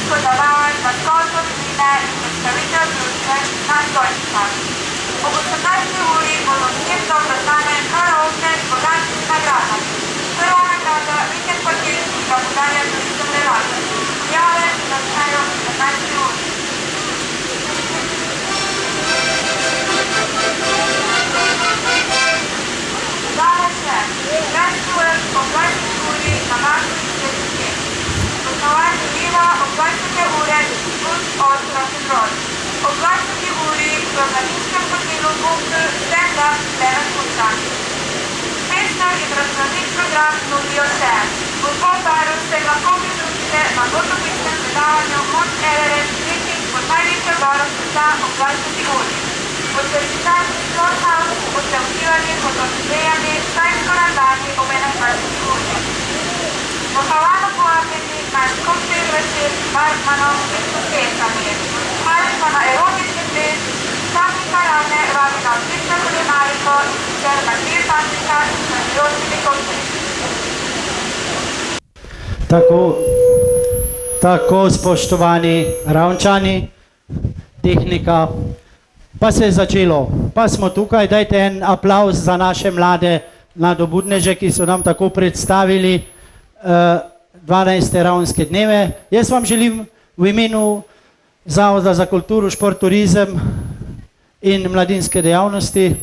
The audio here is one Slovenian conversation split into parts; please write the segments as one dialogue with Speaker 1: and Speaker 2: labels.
Speaker 1: Slovensko zavajanje za sodno vsebine in predstavitev družbe na stojnicah. Ob 18. uri bodo vsebno predstavljene karaoke z bogatimi nagradami. Prva nagrada vikend paket, ki ga podarja turistom Relata. Prijave se začnejo ob 17. uri. Danes je festival ob 20. uri na Markovi cesti. Poslovanje Viva ob 20. ure distribut od rock'n'roll. Ob 20. uri v mladinskem hotelu Bunker stand-up Leven Kučan. Smešno in raznolik program nudijo vse. V Polbaru se lahko pridružite na gotovinskem predavanju Mount Everest trekking pod največjo goro sveta ob 20. uri. Od Veritas Storehouse boste uživali pod orhidejami vsaj skoraj dani ob 21. uri. V Havano povabljeni na koktajl večer s barmanom in soseskami, ali pa na erotični ples, sami karavne vabi na odlično kulinariko in sicer na 3 tančika in šarmiročimi koktejli.
Speaker 2: Tako, spoštovani Ravnčani, tehnika, pa se je začelo, pa smo tukaj, dajte en aplavz za naše mlade nadobudneže, ki so nam tako predstavili 12. Ravnske dneve. Jaz vam želim v imenu Zavoda za kulturo, šport, turizem in mladinske dejavnosti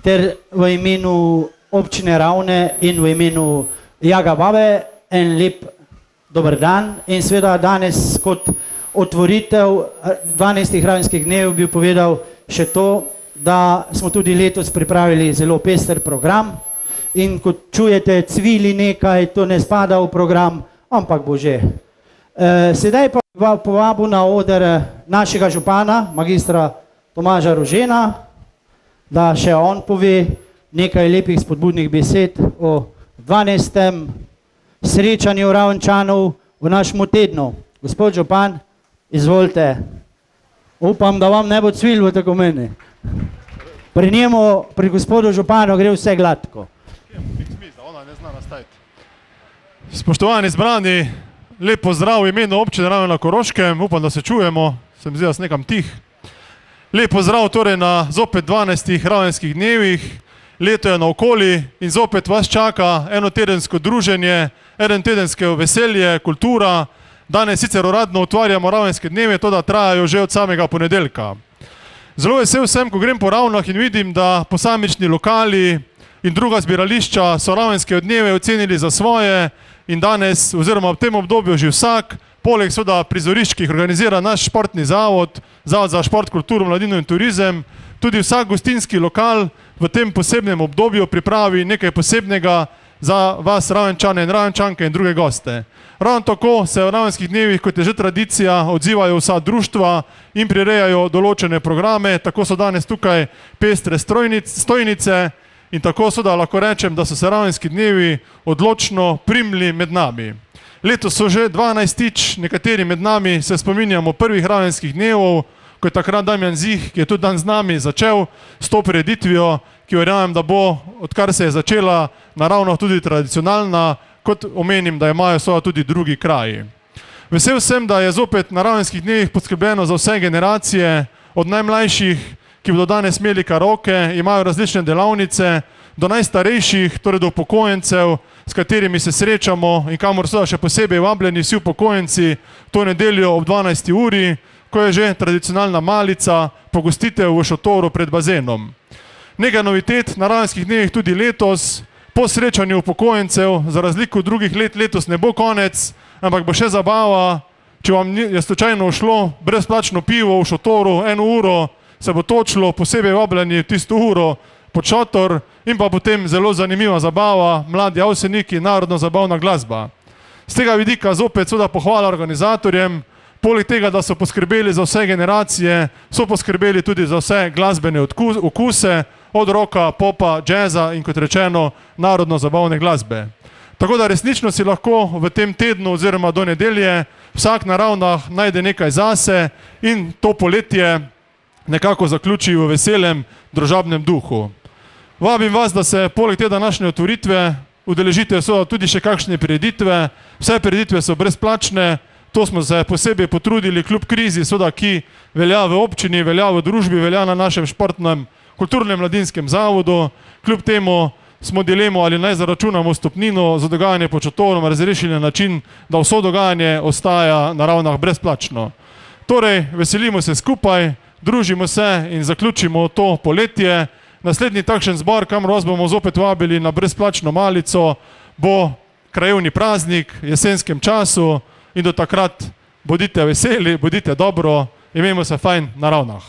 Speaker 2: ter v imenu občine Ravne in v imenu Jaga Babe en lep dober dan in seveda danes kot otvoritev 12. Ravnskih dnev bi povedal še to, da smo tudi letos pripravili zelo pester program. In kot čujete, cvili nekaj, to ne spada v program, ampak bo že. Sedaj pa povabil na oder našega župana, magistra Tomaža Rožena, da še on pove nekaj lepih spodbudnih besed o 12. srečanju Ravnčanov v našem tednu. Gospod župan, izvolite. Upam, da vam ne bo cvililo tako meni. Pri njemu, pri gospodu županu gre vse gladko.
Speaker 3: Spoštovani zbrani, lep pozdrav v imenu občine Ravne na Koroškem, upam, da se čujemo, sem zdaj nekam tih. Lep pozdrav torej na zopet 12. Ravnskih dnevih, leto je naokoli in zopet vas čaka enotedensko druženje, enotedensko veselje, kultura. Danes sicer uradno otvarjamo Ravnske dneve, to da trajajo že od samega ponedeljka. Zelo vesel sem, ko grem po Ravnah in vidim, da posamični lokali in druga zbirališča so Ravnske dneve ocenili za svoje in danes oziroma v tem obdobju že vsak, poleg seveda prizorišč, ki jih organizira naš športni zavod, Zavod za šport, kulturo, mladino in turizem, tudi vsak gostinski lokal v tem posebnem obdobju pripravi nekaj posebnega za vas Ravnčane in Ravnčanke in druge goste. Ravno tako se v Ravnskih dnevih, kot je že tradicija, odzivajo vsa društva in prirejajo določene programe, tako so danes tukaj pestre stojnice, in tako seveda lahko rečem, da so se Ravnski dnevi odločno primili med nami. Letos so že 12-tič, nekateri med nami se spominjamo prvih Ravnskih dnevov, ko je takrat Damjan Zih, ki je tudi dan z nami, začel s to prireditvijo, ki verjamem, da bo, odkar se je začela, naravno tudi tradicionalna, kot omenim, da imajo seveda tudi drugi kraji. Vesel sem, da je zopet na Ravnskih dnevih poskrbljeno za vse generacije, od najmlajših, ki bodo danes imeli karaoke, imajo različne delavnice, do najstarejših, torej do upokojencev, s katerimi se srečamo in kamor so še posebej vabljeni vsi upokojenci to nedeljo ob 12. uri, ko je že tradicionalna malica, pogostitev v šotoru pred bazenom. Nekaj novitet na Ravnskih dnevih tudi letos, po srečanju upokojencev, za razliko od drugih let, letos ne bo konec, ampak bo še zabava, če vam je slučajno šlo brezplačno pivo v šotoru 1 uro, se bo točilo, posebej vabljeni tisto uro pod šotor in pa potem zelo zanimiva zabava, mladi avseniki, narodno zabavna glasba. Z tega vidika zopet seveda pohvala organizatorjem, poleg tega, da so poskrbeli za vse generacije, so poskrbeli tudi za vse glasbene okuse, od rocka, popa, džeza in kot rečeno, narodno zabavne glasbe. Tako da resnično si lahko v tem tednu oziroma do nedelje vsak na Ravnah najde nekaj zase in to poletje nekako zaključi v veselem družabnem duhu. Vabim vas, da se poleg te današnje otvoritve udeležite so tudi še kakšne prireditve, vse prireditve so brezplačne, to smo se posebej potrudili kljub krizi, seveda, ki velja v občini, velja v družbi, velja na našem športnem kulturnem mladinskem zavodu, kljub temu smo dilemo, ali naj zaračunamo stopnino za dogajanje pod šotorom razrešili na način, da vso dogajanje ostaja na Ravnah brezplačno. Torej, veselimo se skupaj, družimo se in zaključimo to poletje. Naslednji takšen zbor, kamor vas bomo zopet vabili na brezplačno malico, bo krajevni praznik v jesenskem času in do takrat bodite veseli, bodite dobro, imejmo se fajn na Ravnah.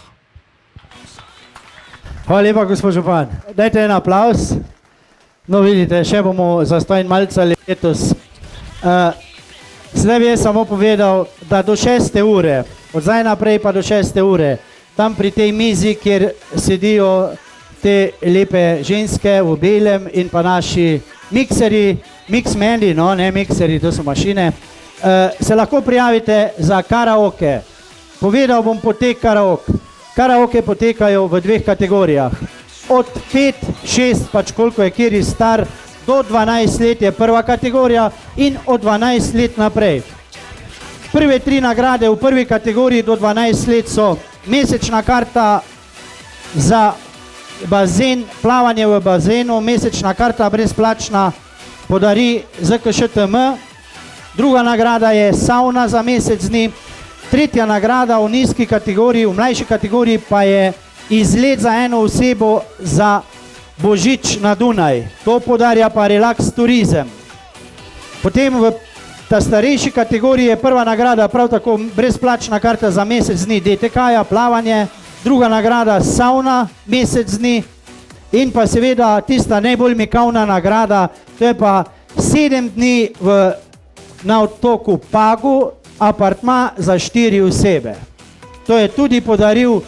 Speaker 2: Hvala lepa, gospod župan. Dajte en aplaus. No, vidite, še bomo zastojn malce letos. Zdaj bi jaz samo povedal, da do 6. ure, od zdaj naprej pa do 6. ure, tam pri tej mizi, kjer sedijo te lepe ženske v belem in pa naši mikseri, mixmeni, no ne mikseri, to so mašine, se lahko prijavite za karaoke. Povedal bom potek karaoke. Karaoke potekajo v 2 kategorijah. Od 5, 6, pač koliko je kjer star, do 12 let je prva kategorija in od 12 let naprej. Prve 3 nagrade v prvi kategoriji do 12 let so mesečna karta za bazen, plavanje v bazenu, mesečna karta brezplačna podari ZKŠTM, druga nagrada je sauna za mesec dni, tretja nagrada v nizki kategoriji, v mlajši kategoriji pa je izlet za eno osebo za Božič na Dunaj. To podarja pa Relax Turizem. Potem v ta starejši kategoriji je prva nagrada prav tako brezplačna karta za mesec dni DTK-ja, plavanje, druga nagrada sauna mesec dni in pa seveda tista najbolj mikavna nagrada, to je pa 7 dni na otoku Pagu, apartma za 4 osebe. To je tudi podaril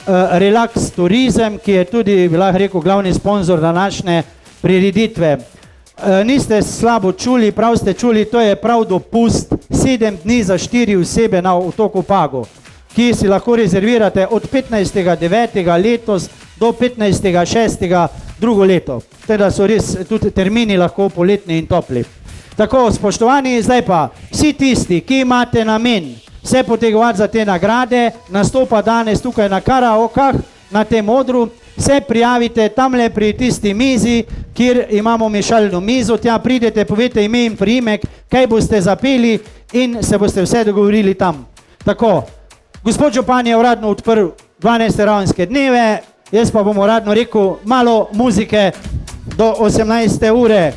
Speaker 2: Relax Turizem, ki je tudi, bi lahko rekel, glavni sponzor današnje prireditve. Niste slabo čuli, prav ste čuli, to je prav dopust 7 dni za 4 osebe na otoku Pagu, ki si lahko rezervirate od 15.9. letos do 15.6. drugo leto. Teda so res tudi termini lahko poletni in topli. Tako, spoštovani, zdaj pa vsi tisti, ki imate namen se potegovati za te nagrade, nastopa danes tukaj na karaokah, na tem odru, se prijavite tamle pri tisti mizi, kjer imamo mešalno mizo, tja pridete, povete ime in priimek, kaj boste zapeli in se boste vse dogovorili tam. Tako, gospod župan je uradno odprl 12. Ravenske dneve, jaz pa bom uradno rekel malo muzike do 18. ure.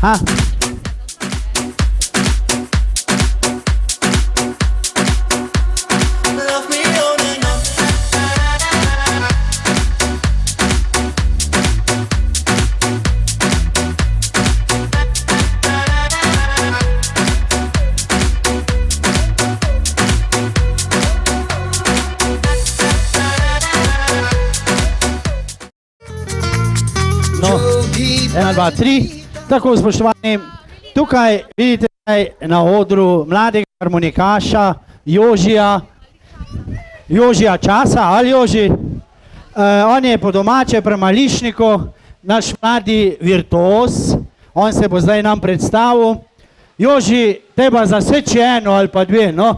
Speaker 2: Ha? No, 1, 2, 3. Tako, spoštovani, tukaj vidite na odru mladega harmonikaša Jožija Časa, ali Joži? On je po domače pri Mališniku, naš mladi virtuoz, on se bo zdaj nam predstavil. Joži, teba zaseči eno ali pa 2, no?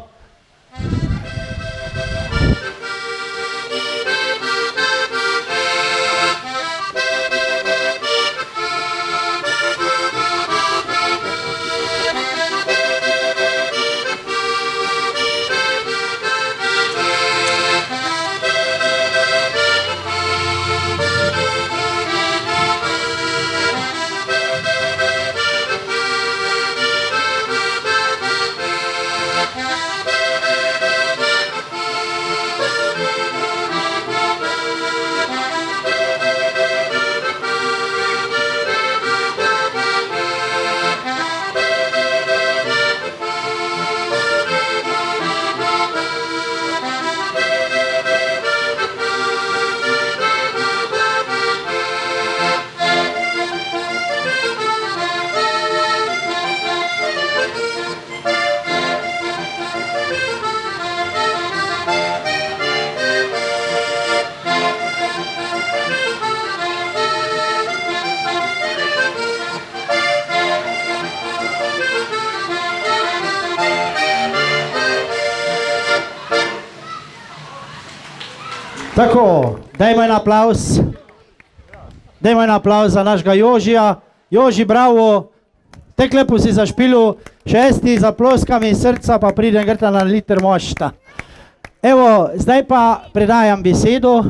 Speaker 2: Tako, dajmo en aplauz. Dajmo en aplauz za našega Jožija. Joži, bravo. Tek lepo si zašpilu, šesti za ploskami srca, pa pridem grta na liter mošta. Evo, zdaj pa predajam besedo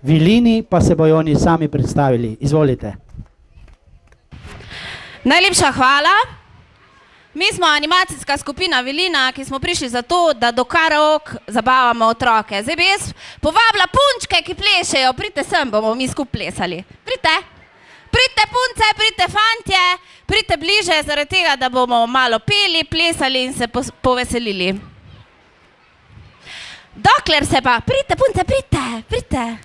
Speaker 2: Vilini, pa se bojo oni sami predstavili. Izvolite.
Speaker 4: Najlepša hvala. Mi smo animacijska skupina Vilina, ki smo prišli zato, da do karaok zabavamo otroke. Zdaj bi jaz povabila punčke, ki plešejo. Pridite sem, bomo mi skupaj plesali. Pridite. Pridite punce, pridite fantje, pridite bliže zaradi tega, da bomo malo peli, plesali in se poveselili. Dokler se pa, pridite punce, pridite.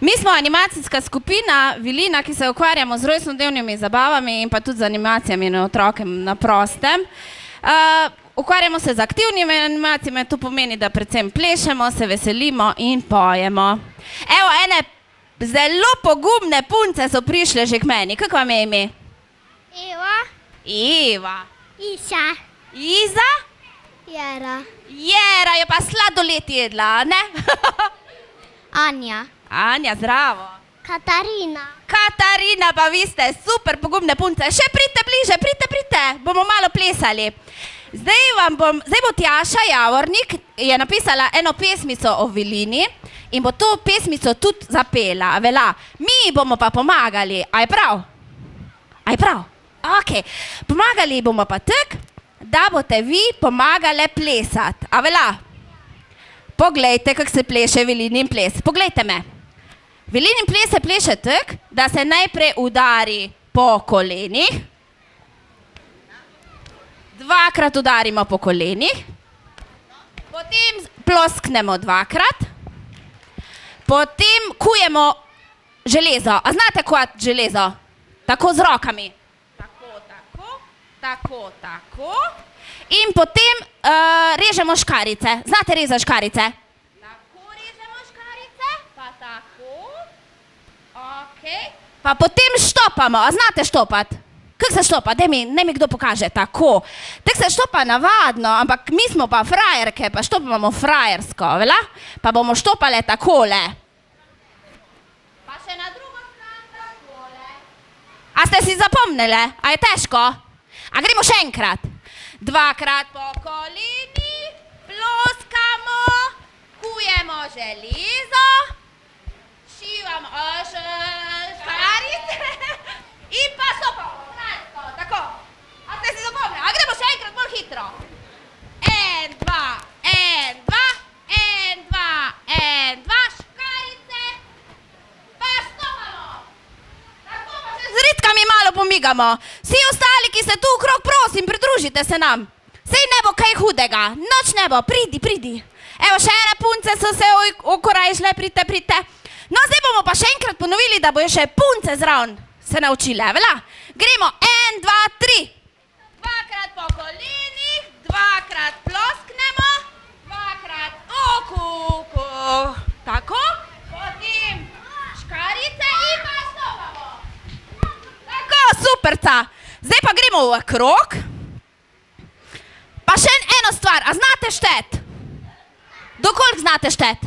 Speaker 4: Mi smo animacijska skupina Vilina, ki se ukvarjamo z rojstnodnevnimi zabavami in pa tudi z animacijami na otrokem na prostem. Ukvarjamo se z aktivnimi animacijami, to pomeni, da predvsem plešemo, se veselimo in pojemo. Evo, ene zelo pogumne punce so prišle že k meni. Kako vam je ime? Eva.
Speaker 5: Iša.
Speaker 4: Iza?
Speaker 5: Jera.
Speaker 4: Jera je pa sladoled jedla, ne?
Speaker 5: Anja.
Speaker 4: Anja, zdravo.
Speaker 5: Katarina.
Speaker 4: Katarina, pa vi ste super pogumne punce. Še pridite bliže, pridite. Bomo malo plesali. Zdaj bo Tjaša Javornik je napisala eno pesmico o Vilini in bo to pesmico tudi zapela. Vela. Mi bomo pa pomagali. A je prav? Ok. Pomagali bomo pa tak, da boste vi pomagale plesati. A vela? Poglejte, kako se pleše Vilinin ples. Poglejte me. Vilinin ples se pleše tak, da se najprej udari po kolenih. Dvakrat udarimo po kolenih. Potem plosknemo dvakrat. Potem kujemo železo. A znate kuvati železo? Tako z rokami. Tako. In potem režemo škarice. Znate rezati škarice? Tako režemo škarice, pa tako. Ok. Pa potem štopamo. A znate štopati? Kako se štopa? Daj mi kdo pokaže. Tako. Tako se štopa navadno, ampak mi smo pa frajerke, pa štopamo frajersko, vela? Pa bomo štopale takole. Pa še na drugo stran takole. A ste si zapomnile? A je težko? A gremo še enkrat? Dvakrat po koleni, ploskamo, kujemo železo, šivamo škarice in pa stopamo. Tako. A ste si zapomnili? A gremo še enkrat bolj hitro. 1, 2, škarice, pa stopamo. Tako pa še z ritkami malo pomigamo. Vsi ostali, ki ste tu okrog, prosim, pridružite se nam. Sej ne bo kaj hudega, noč ne bo, pridi. Evo, še ene punce so se okorajšle, pridite. No, zdaj bomo pa še enkrat ponovili, da bojo še punce zraven se naučile, vela? Gremo, 1, 2, 3. Dvakrat po kolenih, dvakrat plosknemo, dvakrat okuku. Tako, potem škarice in pa stopamo. Tako, superca. Zdaj pa gremo v krog. Pa še eno stvar, a znate štet? Do koliko znate štet?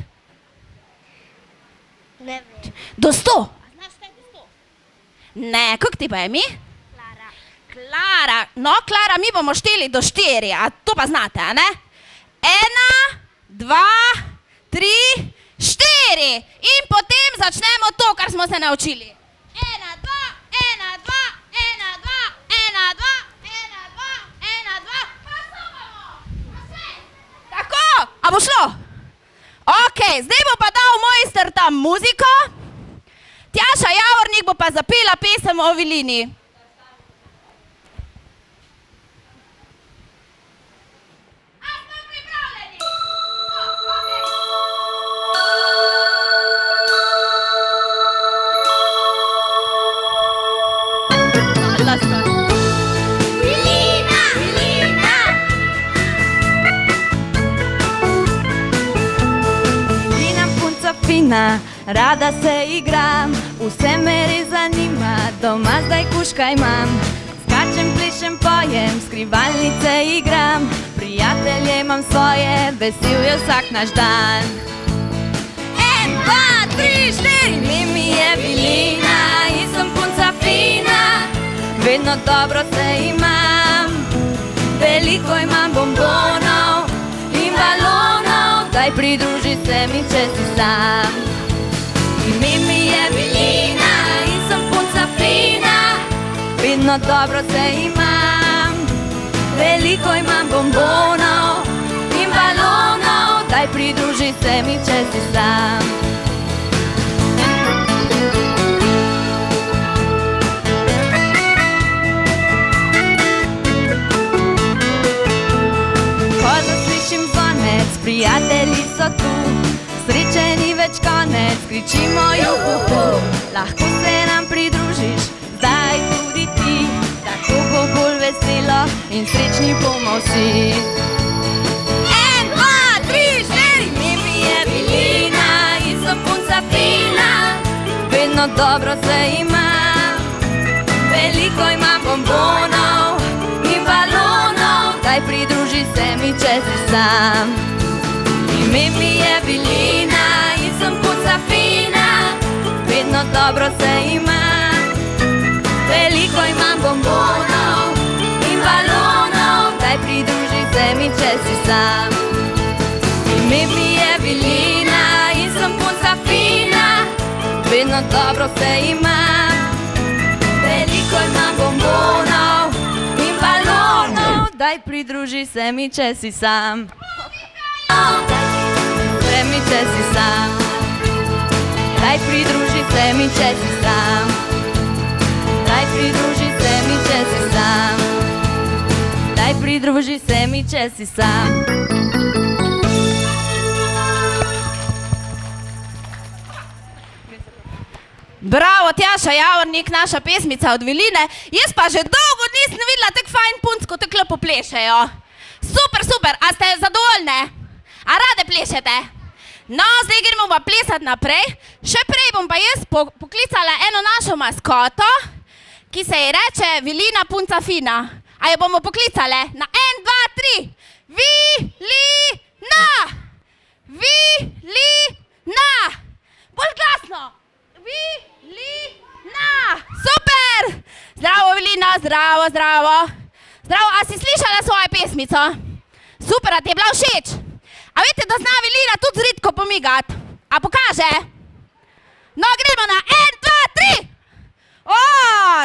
Speaker 5: Ne vem.
Speaker 4: Do 100. A znaš štet do 100? Ne, kako ti pa je mi? Klara. No, Klara, mi bomo šteli do 4, a to pa znate, a ne? 1, 2, 3, 4. In potem začnemo to, kar smo se naučili. 1, 2, 1, 2, 1, 2, 1, 2, 1, 2, 1, 2, pa stopamo. Tako, a bo šlo? Ok, zdaj bo pa dal mojster tam muziko. Tjaša Javornik bo pa zapela pesem o Vilini. A smo pripravljeni?
Speaker 5: Vilina!
Speaker 6: Vilina punca fina, rada se igram, vse me res zanima, doma zdaj kužka imam. Skačem, plešem, pojem, skrivalnice igram, pri Prijatelje imam svoje, vesel je vsak naš dan. 1, 2, 3, 4, ime mi je Vilina in sem punca fina. Vedno dobro se imam, veliko imam bombonov in balonov. Daj pridruži se mi, če si sam. Ime mi je Vilina in sem punca fina. Vedno dobro se imam, veliko imam bombonov in balonov. Daj pridruži se mi, če si sam. Ko zaslišim zvonec, prijatelji so tu, srečeni več konec, kričimo juhu. Lahko se nam pridružiš, zdaj tudi ti, tako bo bolj veselo in srečni bomo vsi. 1, 2, 3, 4, ime mi je Vilina in sem punca fina. Vedno dobro se imam, veliko imam bombonov in balonov. Daj pridruži se mi, če si sam. Ime mi je Vilina in sem punca fina. Vedno dobro se imam, veliko imam bombonov in balonov. Daj pridruži se mi, če si sam. Ime mi je Vilina in sem punca fina. Vedno dobro se imam, veliko imam bombonov in balonov. Daj pridruži se mi, če si sam. Se mi, če si sam. Daj pridruži se mi, če si sam. Daj pridruži se mi, če si sam. Daj pridruži se mi, če si sam.
Speaker 4: Bravo, Tjaša Javornik, naša pesmica od Viline. Jaz pa že dolgo nisem videla tak fajn punc, ko tako lepo plešejo. Super, super, a ste zadovoljne? A rade plešete? No, zdaj gremo pa plesati naprej. Še prej bom pa jaz poklicala eno našo maskoto, ki se ji reče Vilina punca fina. A jo bomo poklicale? Na 1, 2, 3. Vilina! Vilina! Bolj glasno! Vilina! Super! Zdravo, Vilina, zdravo, zdravo. Zdravo, a si slišala svojo pesmico? Super, a ti je bila všeč? A veste, da zna Vilina tudi zritko pomigati? A pokaže? No, gremo na 1, 2, 3! O,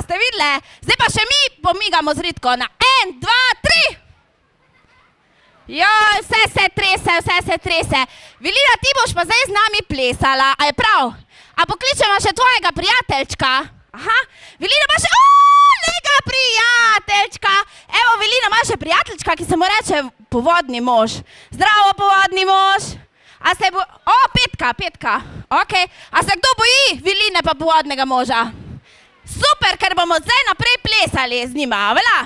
Speaker 4: ste videli? Zdaj pa še mi pomigamo zritko na 1, 2, 3! Joj, vse se trese, vse se trese. Vilina, ti boš pa zdaj z nami plesala, a je prav? A pokličemo še tvojega prijateljčka? Aha, Vilina ima še... Lega prijateljčka! Evo, Vilina ima še prijateljčka, ki se mu reče povodni mož. Zdravo, povodni mož! A se bo... O, Petka, ok. A se kdo boji Viline pa povodnega moža? Super, ker bomo zdaj naprej plesali z njima, vela?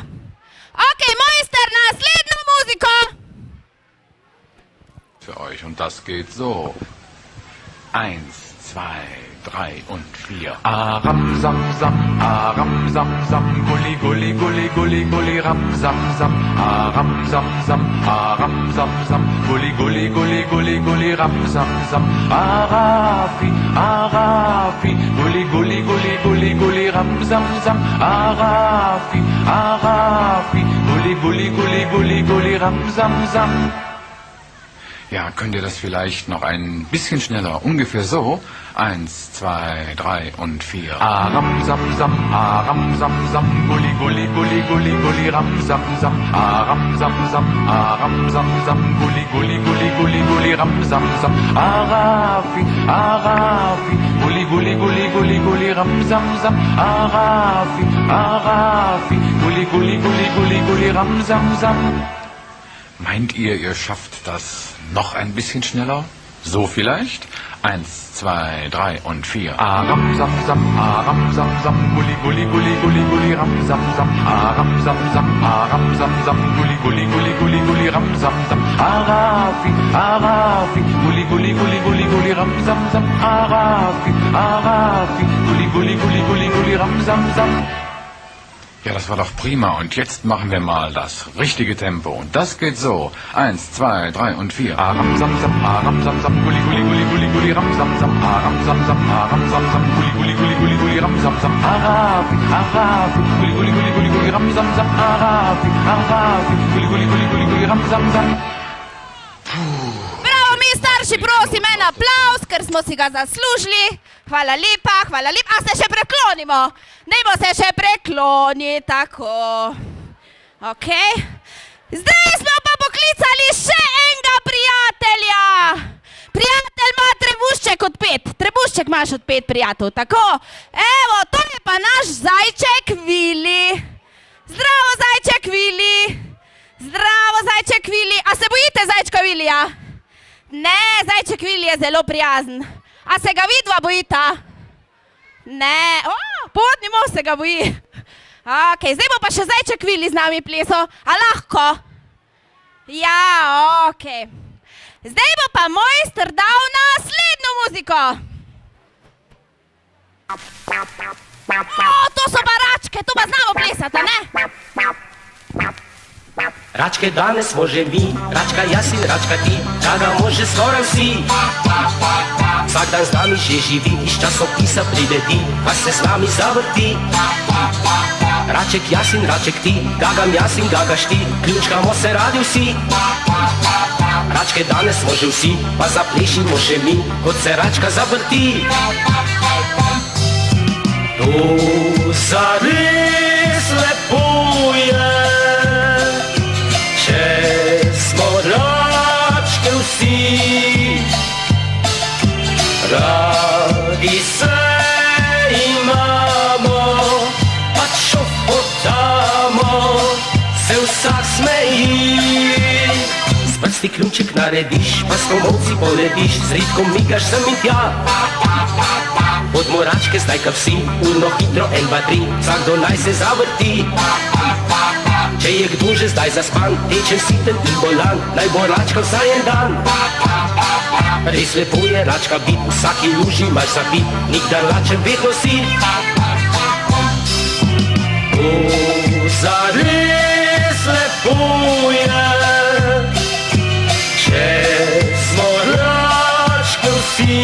Speaker 4: Ok, mojster, naslednjo muziko!
Speaker 7: Für euch und das geht so. 1, 2, 3 und 4. Aram sam sam, aram sam sam, gulli gulli gulli gulli gulli ram sam sam, aram sam sam, aram sam sam, gulli gulli gulli gulli gulli ram sam sam, arafi arafi, gulli gulli gulli gulli gulli ram sam sam, arafi arafi, gulli gulli gulli gulli gulli ram sam sam. Ja, könnt ihr das vielleicht noch ein bisschen schneller? Ungefähr so. 1, 2, 3 und 4. Aram sam sam, aram sam sam, gulli gulli gulli gulli gulli ram sam sam, aram sam sam, aram sam sam, gulli gulli gulli gulli gulli ram sam sam, arafi arafi, gulli gulli gulli gulli gulli ram sam sam, arafi arafi, gulli gulli gulli gulli gulli ram sam sam. Meint ihr schafft das noch ein bisschen schneller? So vielleicht? 1, 2, 3 und 4. Aram sam sam, gulli gulli gulli gulli gulli ram sam sam, aram sam sam, gulli gulli gulli gulli gulli ram sam sam, arafi arafi, gulli gulli gulli gulli gulli ram sam sam, arafi arafi, gulli gulli gulli gulli gulli ram sam sam. Ja, das war doch prima. Und jetzt machen wir mal das richtige Tempo. Und das geht so. 1, 2, 3 und 4. Aram, sam, sam, aram, sam, sam, guli, guli, guli, guli, guli, ram, sam, sam, aram, sam, sam, aram, sam, sam, guli, guli, guli, guli, guli, ram, sam, sam, arafi, arafi, guli, guli, guli, guli, guli, ram, sam, sam, arafi, arafi, guli, guli, guli, guli, guli, ram, sam, sam.
Speaker 4: Bravo, mi starši, prosim, en aplauz, ker smo si ga zaslužili. Hvala lepa, hvala lepa. A se še preklonimo? Dajmo se še prekloniti, tako. Ok. Zdaj smo pa poklicali še enega prijatelja. Prijatelj ima trebušček od 5. Trebušček imaš od 5, prijatelj, tako. Evo, to je pa naš zajček Vili. Zdravo, zajček Vili. Zdravo, zajček Vili. A se bojite zajčka Vilija? Ne, zajček Vili je zelo prijazen. A se ga vidva bojita? Ne, povodni mož se ga boji. Ok, zdaj bo pa še zajček Vili z nami plesal. A lahko? Ja, ok. Zdaj bo pa mojster dal naslednjo muziko. To so pa račke, to pa znamo plesati, a ne?
Speaker 8: Račke danes može mi, račka jaz in račka ti, da ga može skoraj vsi. Vsak dan z nami že živi, iz časopisa prileti, pa se z nami zavrti. Raček jaz in raček ti, gagam jaz in gagaš ti, ključkamo se radi vsi. Račke danes može vsi, pa zaplešimo še mi, kot se račka zavrti. To zares lepo je, če smo račke vsi. Radi se imamo, pač šopotamo, se vsak smeji. Z prsti ključek narediš, pa s komovci poletiš, z ritkom migaš sem in tja. Od moračke zdaj ka vsi, urno hitro 1, 2, 3, vsakdo naj se zavrti. Če je kdo že zdaj zaspan, tečen siten in bolan, naj bo račka vsaj en dan. Res lepo je račka bit, vsaki luži imaš zapit, nikdar lačen vedno si. To zares lepo je, če smo račke vsi.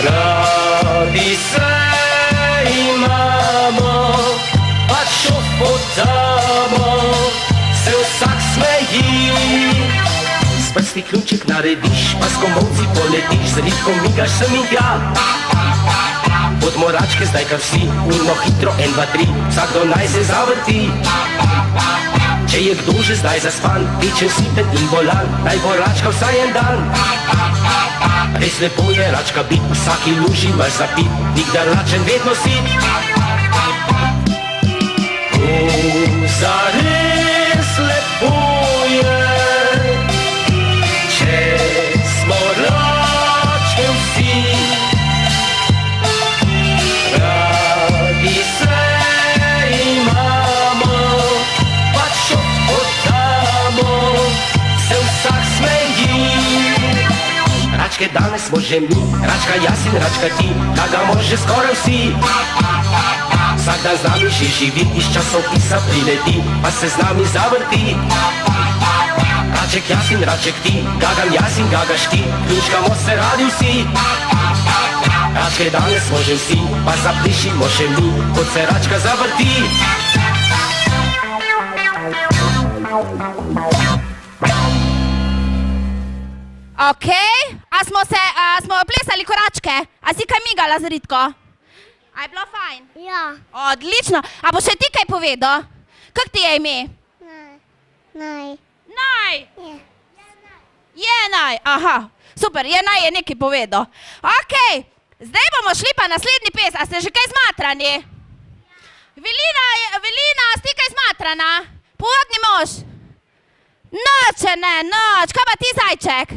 Speaker 8: Radi se imamo, pač šopotamo, se vsak smeji. Z prsti ključek narediš, pa s komovci poletiš, z ritkom migaš sem in tja. Od moračke zdaj ka vsi, urno hitro 1, 2, 3, vsakdo naj se zavrti. Če je kdo že zdaj zaspan, tečen siten in bolan, naj bo račka vsaj en dan. Res lepo je račka bit, vsaki luži imaš zapit, nikdar lačen vedno si. To zares lepo je, če smo račke vsi. Radi se imamo, pač šopotamo, se vsak smeji. Račke danes može mi, račka jaz in račka ti, da ga može skoraj vsi. Vsak dan z nami že živi, iz časopisa prileti, pa se z nami zavrti. Raček jaz in raček ti, gagam jaz in gagaš ti, ključkamo se radi vsi. Račke danes može vsi, pa zaplišimo še mi, kot se račka zavrti.
Speaker 4: Ok, a smo plesali koračke? A si kaj migala z Ritko? A je bilo fajn?
Speaker 5: Ja.
Speaker 4: Odlično, a bo še ti kaj povedal? Kak ti je ime?
Speaker 5: Naj.
Speaker 4: Naj!
Speaker 5: Je.
Speaker 4: Je Naj, aha, super, je Naj je nekaj povedal. Ok, zdaj bomo šli pa naslednji pes, a ste že kaj zmatrani? Velina, si ti kaj zmatrana? Povodni mož? Noč, ne, noč, kaj pa ti zajček?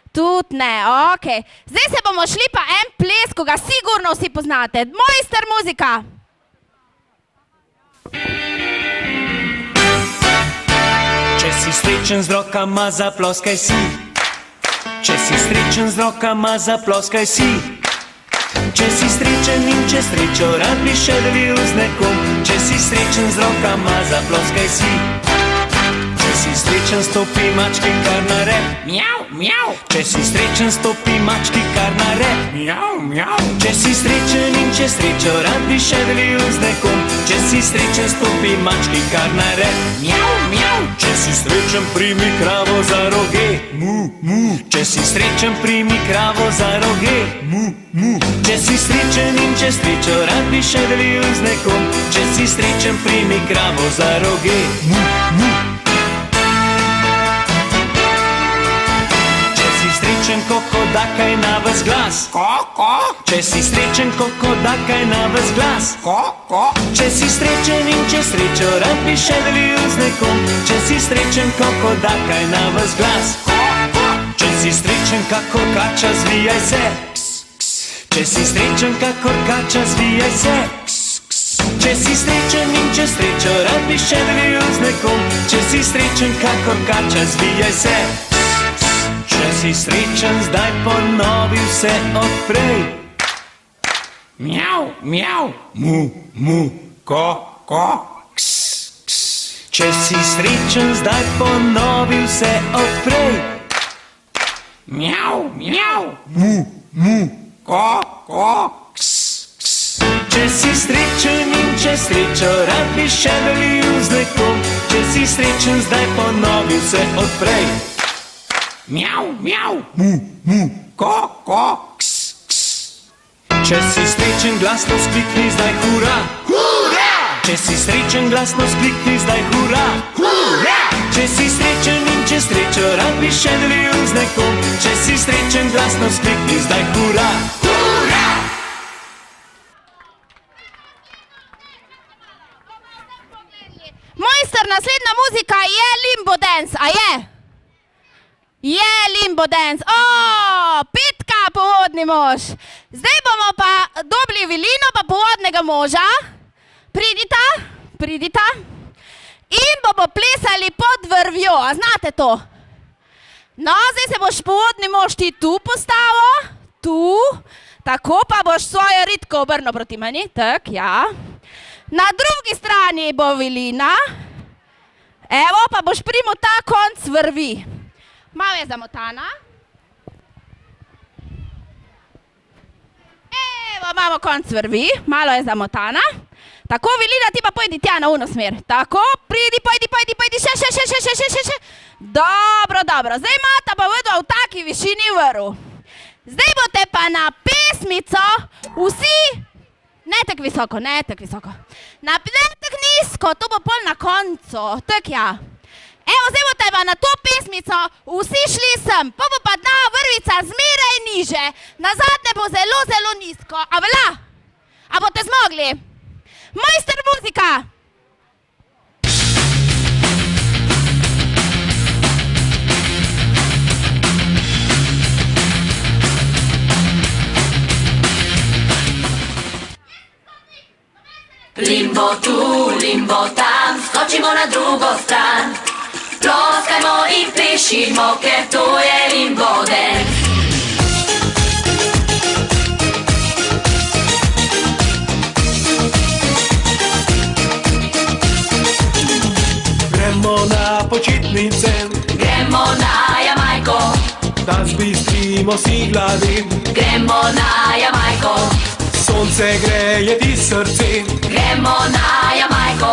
Speaker 4: Tudi ne, ok. Zdaj se bomo šli pa en ples, ko ga sigurno vsi poznate. Mojster muzika.
Speaker 9: Če si srečen z rokama, zaploskaj si. Če si srečen z rokama, zaploskaj si. Če si srečen in če srečo rad bi še delil z nekom, če si srečen z rokama, zaploskaj si. Če si srečen, stopi mački kar na rep, mjav, mjav. Če si srečen, stopi mački kar na rep, mjav, mjav. Če si srečen in če srečo rad bi še delil z nekom, če si srečen, stopi mački kar na rep, mjav, mjav. Če si srečen, primi kravo za roge, mu, mu. Če si srečen, primi kravo za roge, mu, mu. Če si srečen in če srečo rad bi še delil z nekom, če si srečen, primi kravo za roge, mu, mu. Srečen kokodakaj na ves glas, ko, ko. Če si srečen kokodakaj na ves glas, ko, ko. Če si srečen in če srečo rad bi še delil z nekom, če si srečen kokodakaj na ves glas, ko, ko. Če si srečen kakor kača, zvijaj se, ks, ks. Če si srečen kakor kača, zvijaj se, ks, ks. Če si srečen in če srečo rad bi še delil z nekom, če si srečen kakor kača, zvijaj se. Če si srečen, zdaj ponovi vse od prej. Mjav, mjav, mu, mu, ko, ko, ks, ks. Če si srečen, zdaj ponovi vse od prej. Mjav, mjav, mu, mu, ko, ko, ks, ks. Če si srečen in če srečo rad bi še delil z nekom, če si srečen, zdaj ponovi vse od prej. Mjav, mjav, mu, mu, ko, ko, ks, ks. Če si srečen, glasno sklikni zdaj hura, hura! Če si srečen, glasno sklikni zdaj hura, hura! Če si srečen in če srečo rad bi še delil z nekom, če si srečen, glasno sklikni zdaj hura, hura!
Speaker 4: Mojster, naslednja muzika je Limbo Dance, a je? Je Limbo Dance, Petka, povodni mož. Zdaj bomo pa dobili Vilino pa povodnega moža. Pridita, pridita. In bomo plesali pod vrvjo, a znate to? No, zdaj se boš povodni mož ti tu postavil, tu. Tako pa boš svojo ritko obrnil proti meni, tak, ja. Na drugi strani bo Vilina. Evo, pa boš primil ta konc vrvi. Malo je zamotana. Evo, imamo konc vrvi, malo je zamotana. Tako, Vilina, ti pa pojdi tja na uno smer. Tako, pridi, pojdi, še. Dobro, dobro. Zdaj imata pa vedva v taki višini vrv. Zdaj boste pa na pesmico vsi, ne tak visoko. Ne tak nizko, to bo pol na koncu, tak ja. Evo, zdaj boste pa na to pesmico vsi šli sem, pa bo pa dna vrvica zmeraj niže, nazadnje bo zelo, zelo nizko, a vela? A boste zmogli? Mojster muzika!
Speaker 10: Limbo tu, limbo tam, skočimo na drugo stran. Ploskajmo in plešimo, ker to je Limbo Dance.
Speaker 9: Gremo na počitnice,
Speaker 10: gremo na Jamajko,
Speaker 9: da zbistrimo si gladi.
Speaker 10: Gremo na Jamajko,
Speaker 9: sonce greje ti srce.
Speaker 10: Gremo na Jamajko,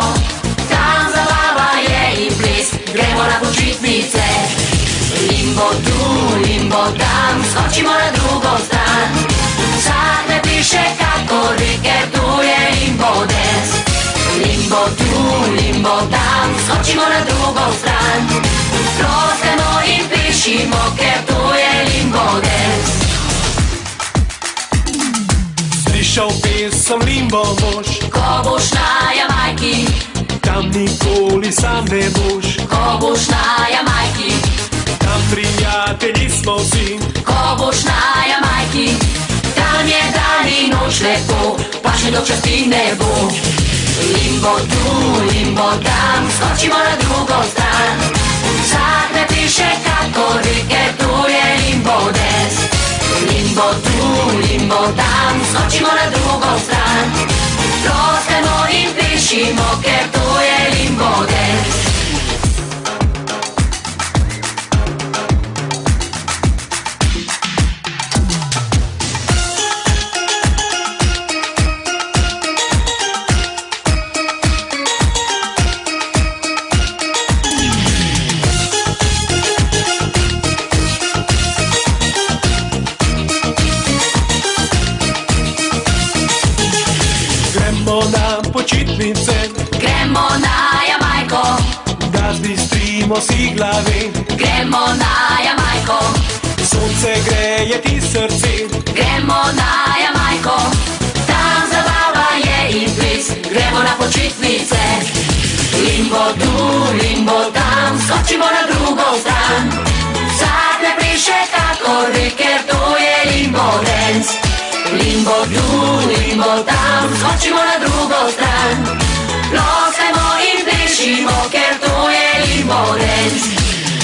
Speaker 10: tam zabava je in ples. Gremo na počitnice, Limbo tu, limbo tam, skočimo na drugo stran. Vsak ne piše kakor vi, ker tu je Limbo Dance. Limbo tu, limbo tam, skočimo na drugo stran. Ploskajmo in pišimo, ker tu je Limbo Dance.
Speaker 9: Slišal pesem Limbo boš,
Speaker 10: ko boš na Jamajki,
Speaker 9: tam nikoli sam ne boš.
Speaker 10: Ko boš na Jamajki,
Speaker 9: tam prijatelji smo vsi.
Speaker 10: Ko boš na Jamajki, tam je dan in noč lepo, pa še dokšas ti ne bo. Limbo tu, limbo tam, skočimo na drugo stran. Vsak ne piše kakor vi, ker tu je Limbo Dance. Limbo limbo tu, limbo tam, skočimo na drugo stran. Ploskajmo in pišimo, ker to je limbo dance.
Speaker 8: Gremo na Jamajko, da zbistrimo si glave.
Speaker 10: Gremo na Jamajko,
Speaker 8: Sonce greje ti srce.
Speaker 10: gremo na Jamajko, tam zabava je in ples, gremo na počitnice. Limbo tu, limbo tam, skočimo na drugo stran. Vsak ne priše kakor ve, ker to je limbo dance. Limbo tu, limbo tam, skočimo na drugo stran. Ploskajmo in plešimo, ker to je limbo dance.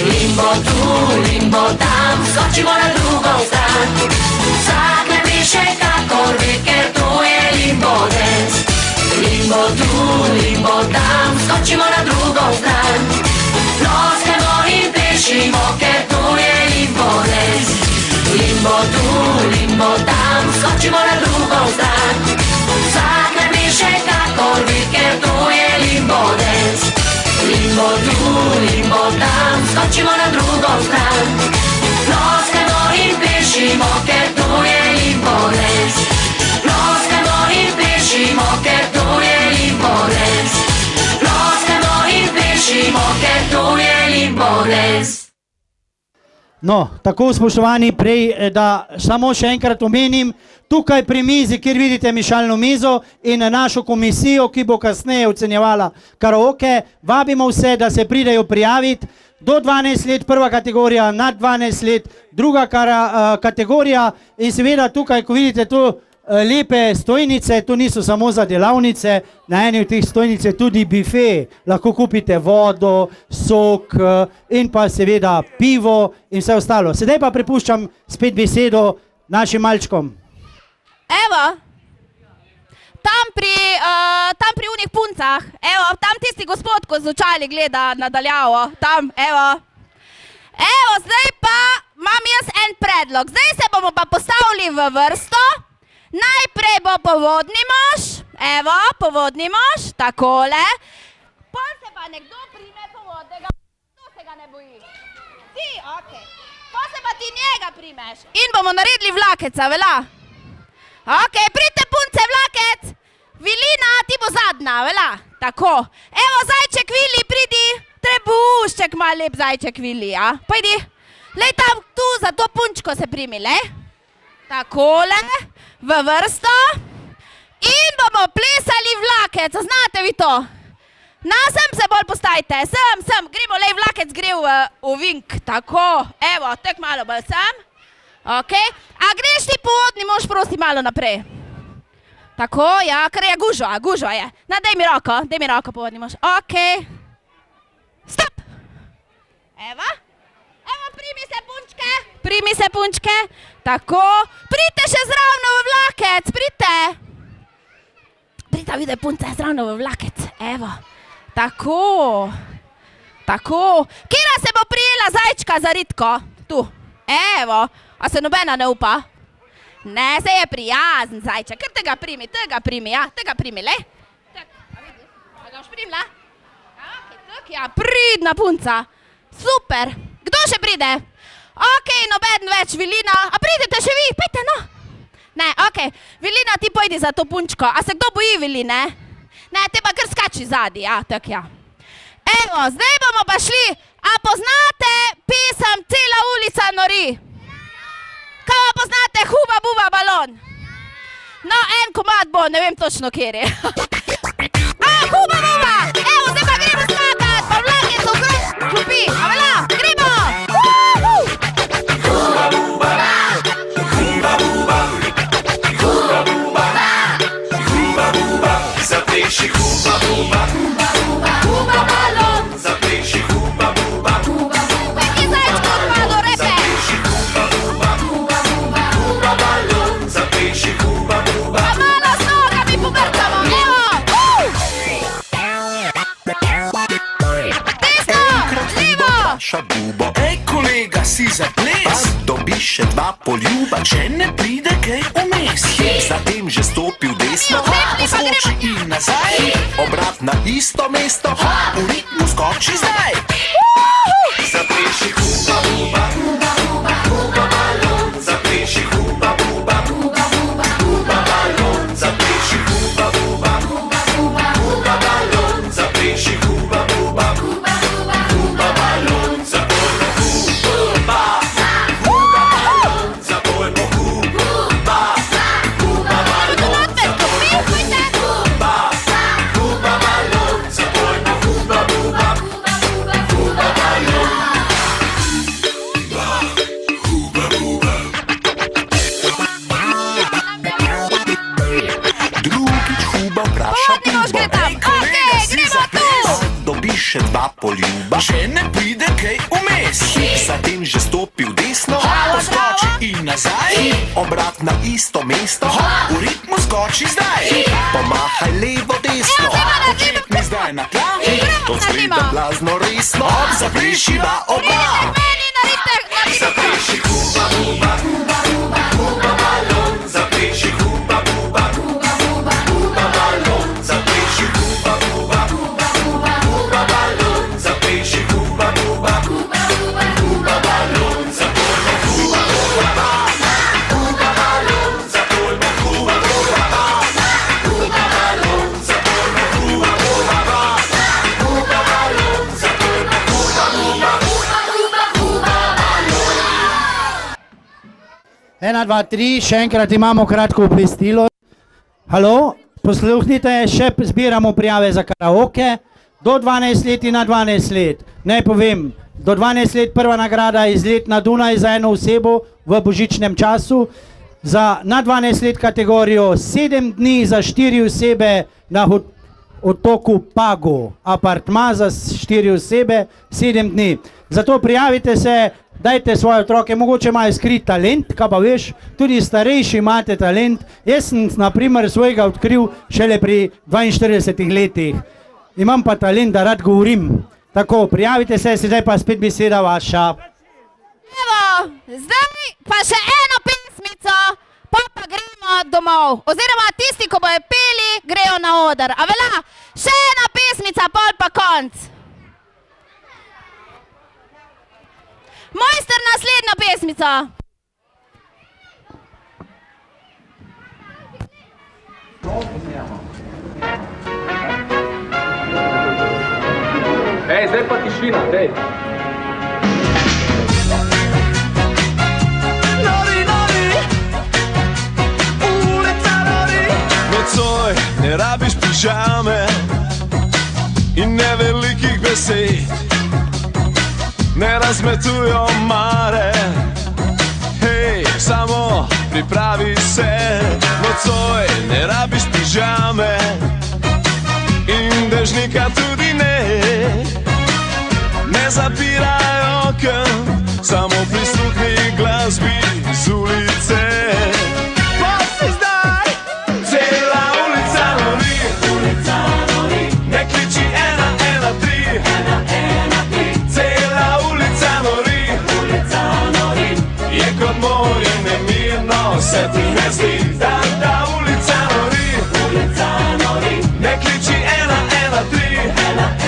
Speaker 10: Limbo tu, limbo tam, skočimo na drugo stran. Vsak ne piše kakor ve, ker to je limbo dance. Limbo tu, limbo tam, skočimo na drugo stran. Ploskajmo in plešimo, ker to je limbo dance. Limbo tu, limbo tam, skočimo na drugo stran. Vsak ne piše kakor ve, ker to je limbo dance. Limbo tu, limbo tam, skočimo na drugo stran. Ploskajmo in plešimo, ker to je limbo dance. Ploskajmo in plešimo, ker to je limbo dance. Ploskajmo in plešimo, ker to je limbo dance.
Speaker 2: No, tako spoštovani, prej, da samo še enkrat omenim, tukaj pri mizi, kjer vidite mešalno mizo in našo komisijo, ki bo kasneje ocenjevala karaoke, vabimo vse, da se pridejo prijaviti. Do 12 let prva kategorija, nad 12 let druga kategorija in seveda tukaj, ko vidite tu lepe stojnice, to niso samo za delavnice, na eni od teh stojnic je tudi bife, lahko kupite vodo, sok in pa seveda pivo in vse ostalo. Sedaj pa prepuščam spet besedo našim malčkom.
Speaker 4: Evo, tam pri unih puncah, evo, tam tisti gospod, ko z očali gleda nadaljavo, tam, evo. Evo, zdaj pa imam jaz en predlog, zdaj se bomo pa postavili v vrsto. Najprej bo povodni mož, evo, povodni mož, takole. Pol se pa nekdo prime povodnega, to se ga ne boji. Ti, okej. Pol se pa ti njega primeš in bomo naredili vlakeca, vela? Okej, pridite punce, vlakec. Vilina, ti bo zadnja, vela? Tako. Evo, zajček Vili, pridi. Trebušček ima lep zajček Vili, ja? Pojdi. Lej tam tu za to punčko se primi, lej. Takole. V vrsto in bomo plesali vlakec, znate vi to? Na sem se bolj postavite, sem, gremo, lej vlakec gre v vink, tako, evo, tek malo bolj sem, ok, a greš ti povodni mož prosti malo naprej, tako, ja, ker je gužva je, na, daj mi roko povodni mož, ok, stop, evo, primi se punčke, tako, pridite še zravno v vlakec, pridite, vidite punce, zravno v vlakec, evo, tako, kjera se bo prijela zajčka za Ritko, tu, evo, a se nobena ne upa, ne, se je prijazen zajček, ker tega primi, ja, tega primi, le, a ga boš primila, ja, pridna punca, super, kdo še pride? Okej, nobeden več, Vilina, a pridete še vi, pejte no. Ne, okej, Vilina, ti pojdi za to punčko, a se kdo boji Viline? Ne, te pa kar skači zadi, ja, tak ja. Evo, zdaj bomo pa šli, a poznate pesem Cela ulica nori? Kaj poznate Huba buba balon? No, en komad bo, ne vem točno kjer je. A, Huba buba, evo, zdaj pa gremo skakat, pa vlakec okrog klopi, a vela, gremo!
Speaker 11: Zapleši huba buba, huba buba, huba balon. Zapleši huba buba, huba buba,
Speaker 4: i zajčko odpado repe.
Speaker 11: Zapleši huba buba, huba buba, huba balon. huba, če ne pride kaj vmes. Zatem že stopil desno, poskoči in nazaj, obrat na isto mesto, v ritmu skoči zdaj. Zapleši huba buba, huba buba, huba balon. Zapleši huba buba, huba buba, huba balon. Zapleši huba buba, huba buba, huba balon. Zapleši huba buba, huba buba, huba balon. Zapojmo huba, huba balon. Zapojmo huba, huba balon. Zapojmo huba, huba balon. Zapojmo huba buba, huba balon. Drugič huba vpraša bubo, ej kolega, si zaples, dobiš še dva poljuba, če ne pride kaj vmes. Zatem že stopil desno, poskoči in nazaj, obrat na isto mesto, v ritmu skoči zdaj. Pomahaj levo desno, očetni zdaj na tla, to zgleda blazno resno, zaplešiva oba. Zapleši huba buba, huba buba, huba balon. Zapleši huba buba, huba buba, huba balon. Zapleši huba buba, huba buba, huba balon. Zapleši huba buba, huba buba, huba balon. Zapojmo huba buba, huba balon. Zapojmo huba buba, huba balon. Zapojmo huba buba, huba balon. Zapojmo huba buba, huba balon.
Speaker 2: 1, 2, 3, še enkrat imamo kratko obvestilo. Halo, posluhnite, še zbiramo prijave za karaoke. Do 12 let in na 12 let. Naj povem, do 12 let prva nagrada izlet na Dunaj za eno osebo v božičnem času. Za na 12 let kategorijo 7 dni za 4 osebe na otoku Pago. Apartma za 4 osebe, 7 dni. Zato prijavite se, dajte svoje otroke, mogoče imajo skrit talent, kaj pa veš, tudi starejši imate talent. Jaz sem naprimer svojega odkril šele pri 42 letih. Imam pa talent, da rad govorim. Tako, prijavite se, sedaj pa spet beseda vaša.
Speaker 4: Evo, zdaj pa še eno pesmico, pa gremo domov. Oziroma tisti, ko bojo peli, grejo na oder. A velja, še ena pesmica, pol pa konc. Mojster, naslednja pesmica.
Speaker 12: Ej, zdaj pa tišina, dej.
Speaker 13: Nocoj ne rabiš pižame in ne velikih besed, ne razmetujo mare, hej, samo pripravi se. Nocoj ne rabiš pižame in dežnika tudi ne, ne zapiraj oken, samo prisluhni glasbi z ulice. Pa si zdaj cela ulica nori, ulica nori, ne kliči 113, 113, cela ulica nori, ulica nori, je kot morje nemirno, se ti ne zdi, da ulica nori, ulica nori, ne kliči 113,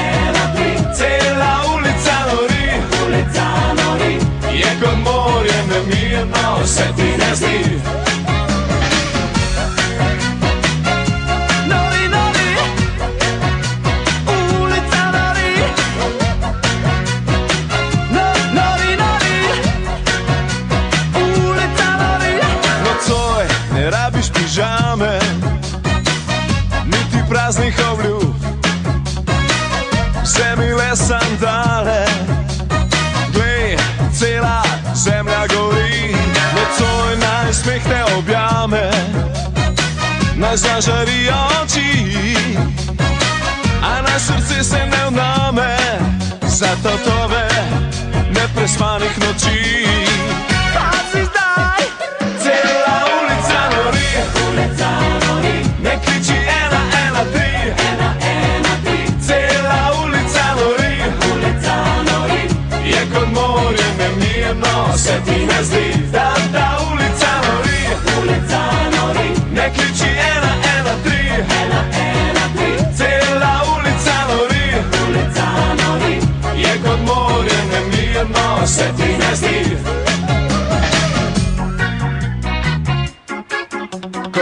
Speaker 13: 113, cela ulica nori, ulica nori, je kot morje nemirno, se ti ne zdi. Nori, nori, ulica nori, nori, nori, ulica nori. Nocoj ne rabiš pižame, niti praznih obljub, vzemi le sandale, glej, cela zemlja gori. Nocoj naj smeh te objame, naj zažarijo oči, a naj srce se ne vname za tatove neprespanih noči. Pazi zdaj, cela ulica nori, ulica nori, ne kliči 113, 113, cela ulica nori, ulica nori, je kot morje nemirno, se ti ne zdi, da ulica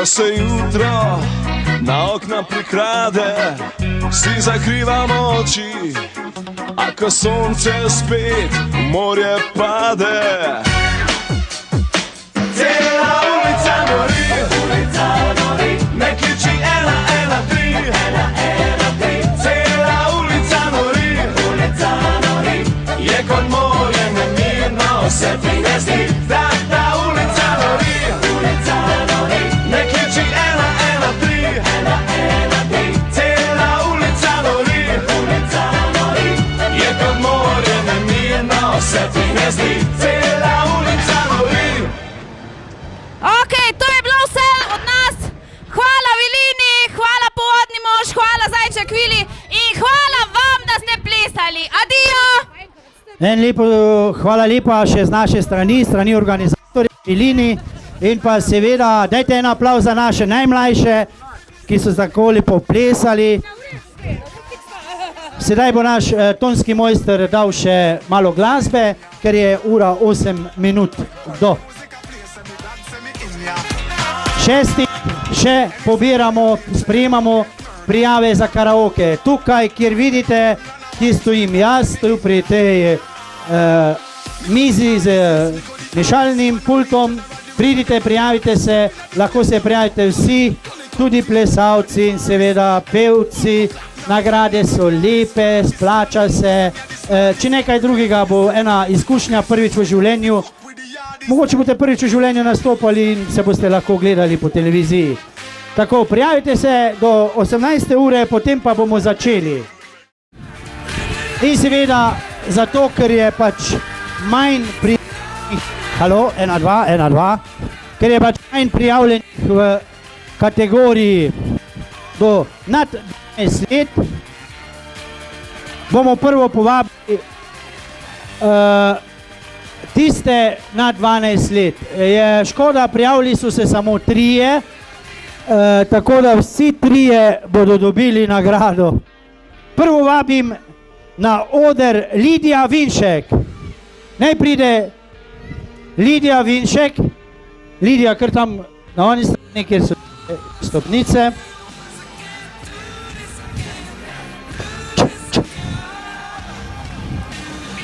Speaker 13: Ko se jutro na okna prikrade, si zakrivamo oči, a ko sonce spet v morje pade. Cela ulica nori, ne kliči 113, cela ulica nori, je kot morje nemirno, se ti ne zdi, da ta ulica nori, ne kliči 113, cela ulica nori, je kot morje nemirno, se ti ne zdi, cela ulica nori.
Speaker 4: Ok, to je bilo vse od nas. Hvala Vilini, hvala Povodni mož, hvala Zajček Vili in hvala vam, da ste plesali. Adijo!
Speaker 2: Hvala lepa še z naše strani organizatorja Vilini in pa seveda dajte en aplauz za naše najmlajše, ki so tako lepo plesali. Sedaj bo naš tonski mojster dal še malo glasbe, ker je ura 8 minut do 6. Še pobiramo, sprejemamo prijave za karaoke. Tukaj, kjer vidite, kjer stojim jaz, stojim pri tej mizi z mešalnim pultom. Pridite, prijavite se, lahko se prijavite vsi, tudi plesalci in seveda pevci. Nagrade so lepe, splača se. Če nekaj drugega bo ena izkušnja prvič v življenju. Mogoče boste prvič v življenju nastopali in se boste lahko gledali po televiziji. Tako, prijavite se do 18. ure, potem pa bomo začeli. In seveda, zato, ker je pač manj prijavljenih, ker je pač manj prijavljenih v kategoriji do nad 12 let, bomo prvo povabili tiste nad 12 let. Je škoda, prijavili so se samo 3, tako da vsi 3 bodo dobili nagrado. Prvo vabim na oder Lidija Vinšek. Naj pride Lidija Vinšek. Lidija, kar tam na oni strani, kjer so stopnice.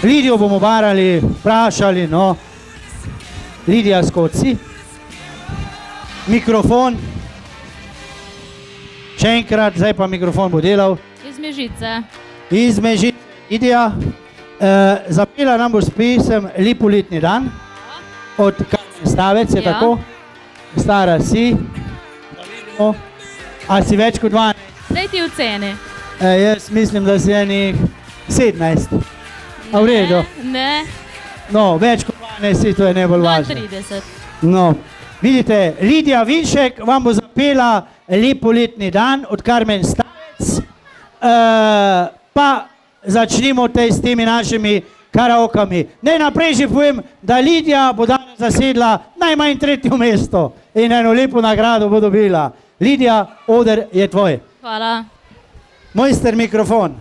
Speaker 2: Lidijo bomo barali, vprašali, no. Lidija, skoci. Mikrofon. Še enkrat, zdaj pa mikrofon bo delal.
Speaker 6: Iz Mežice.
Speaker 2: Iz Mežice. Lidija, zapela nam boš pesem Lepoletni dan od Karmen Stavec, je tako? Stara si. A si več kot 12?
Speaker 6: Daj ti oceni.
Speaker 2: Jaz mislim, da si enih 17. A v redu?
Speaker 6: Ne.
Speaker 2: No, več kot 12, to je najbolj važno.
Speaker 6: 30.
Speaker 2: No, vidite, Lidija Vinšek vam bo zapela Lepoletni dan od Karmen Stavec. Pa začnimo s temi našimi karaokami. Naj naprej že povem, da Lidija bo danes zasedla najmanj 3. mesto in eno lepo nagrado bo dobila. Lidija, oder je tvoj.
Speaker 6: Hvala.
Speaker 2: Mojster, mikrofon.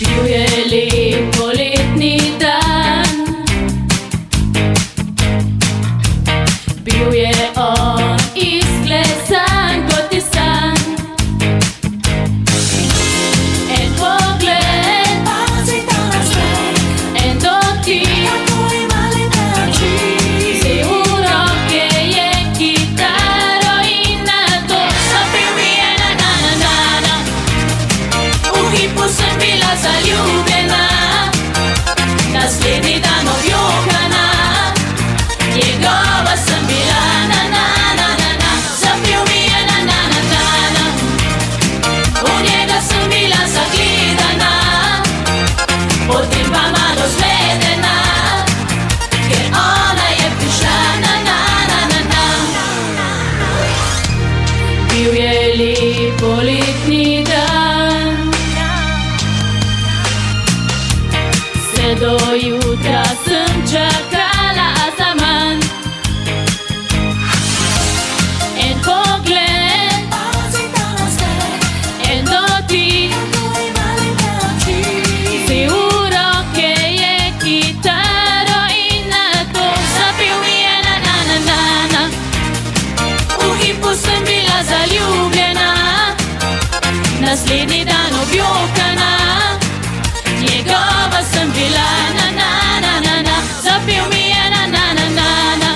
Speaker 6: Bil je lepoletni dan, bil je on izklesan kot je san. En pogled, en dotik, vzel v roke je kitaro in nato zapel mi je na. V hipu sem bila zaljubljena, naslednji dan objokana, njegova sem bila na. Zapel mi je na. V njega sem bila zagledana, potem pa malo zmedena, ker ona je prišla na. Bil je lepoletni dan, vse do jutra sem čakala zaman. En pogled, zaljubljena, naslednji dan objokana, njegova sem bila, na na na na na, zapel mi je na na na na na,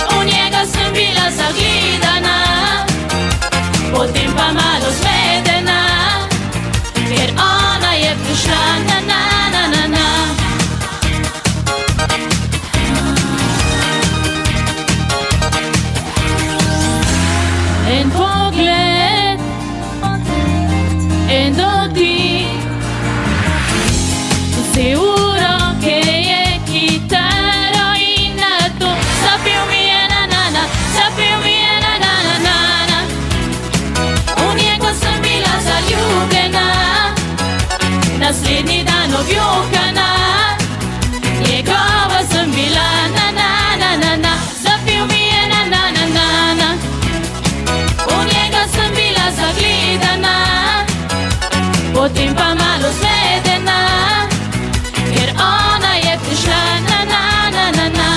Speaker 6: v njega sem bila zagledana, potem pa malo zmedena, ker ona je prišla, na na na na na. En pogled, en dotik, vse v roke je kitaro in na to zapel mi je na na na, zapel mi je na na na na na. V njega sem bila zaljubljena, naslednji dan objokana, njegova sem bila, na na na na na, zapel mi je na na na na na. V njega sem bila zagledana, potem pa malo zmedena, ker ona je prišla, na na na na na,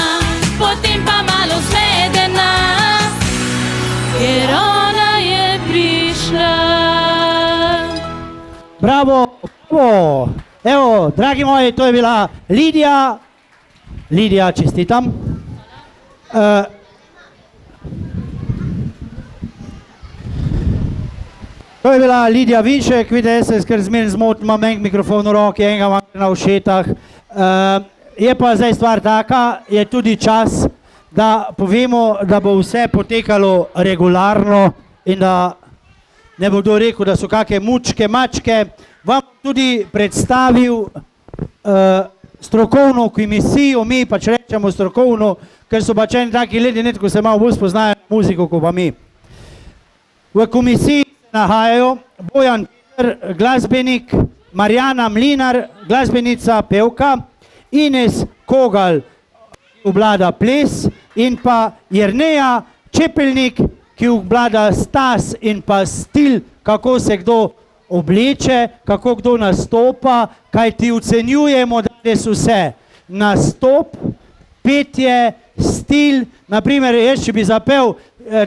Speaker 6: potem pa malo zmedena, ker ona je prišla.
Speaker 2: Bravo, bravo. Evo, dragi moji, to je bila Lidija. Lidija, čestitam. To je bila Lidija Vinšek, vidite, jaz se skrb zmerno zmotim, imam en mikrofon v roki, enega imam na ušetah. Je pa zdaj stvar taka, je tudi čas, da povemo, da bo vse potekalo regularno in da ne bo kdo rekel, da so kakšne mučke, mačke. Vam tudi predstavil strokovno komisijo, mi pač rečemo strokovno, ker so pač eni taki ljudje, ko se malo bolj spoznajo muziko, kot pa mi. V komisiji nahajajo Bojan Peter, glasbenik, Marjana Mlinar, glasbenica, pevka, Ines Kogal, ki obvlada ples, in pa Jerneja Čepelnik, ki obvlada stas in pa stil, kako se kdo obleče, kako kdo nastopa, kaj ti ocenjujemo danes vse. Nastop, petje, stil, naprimer, jaz, če bi zapel,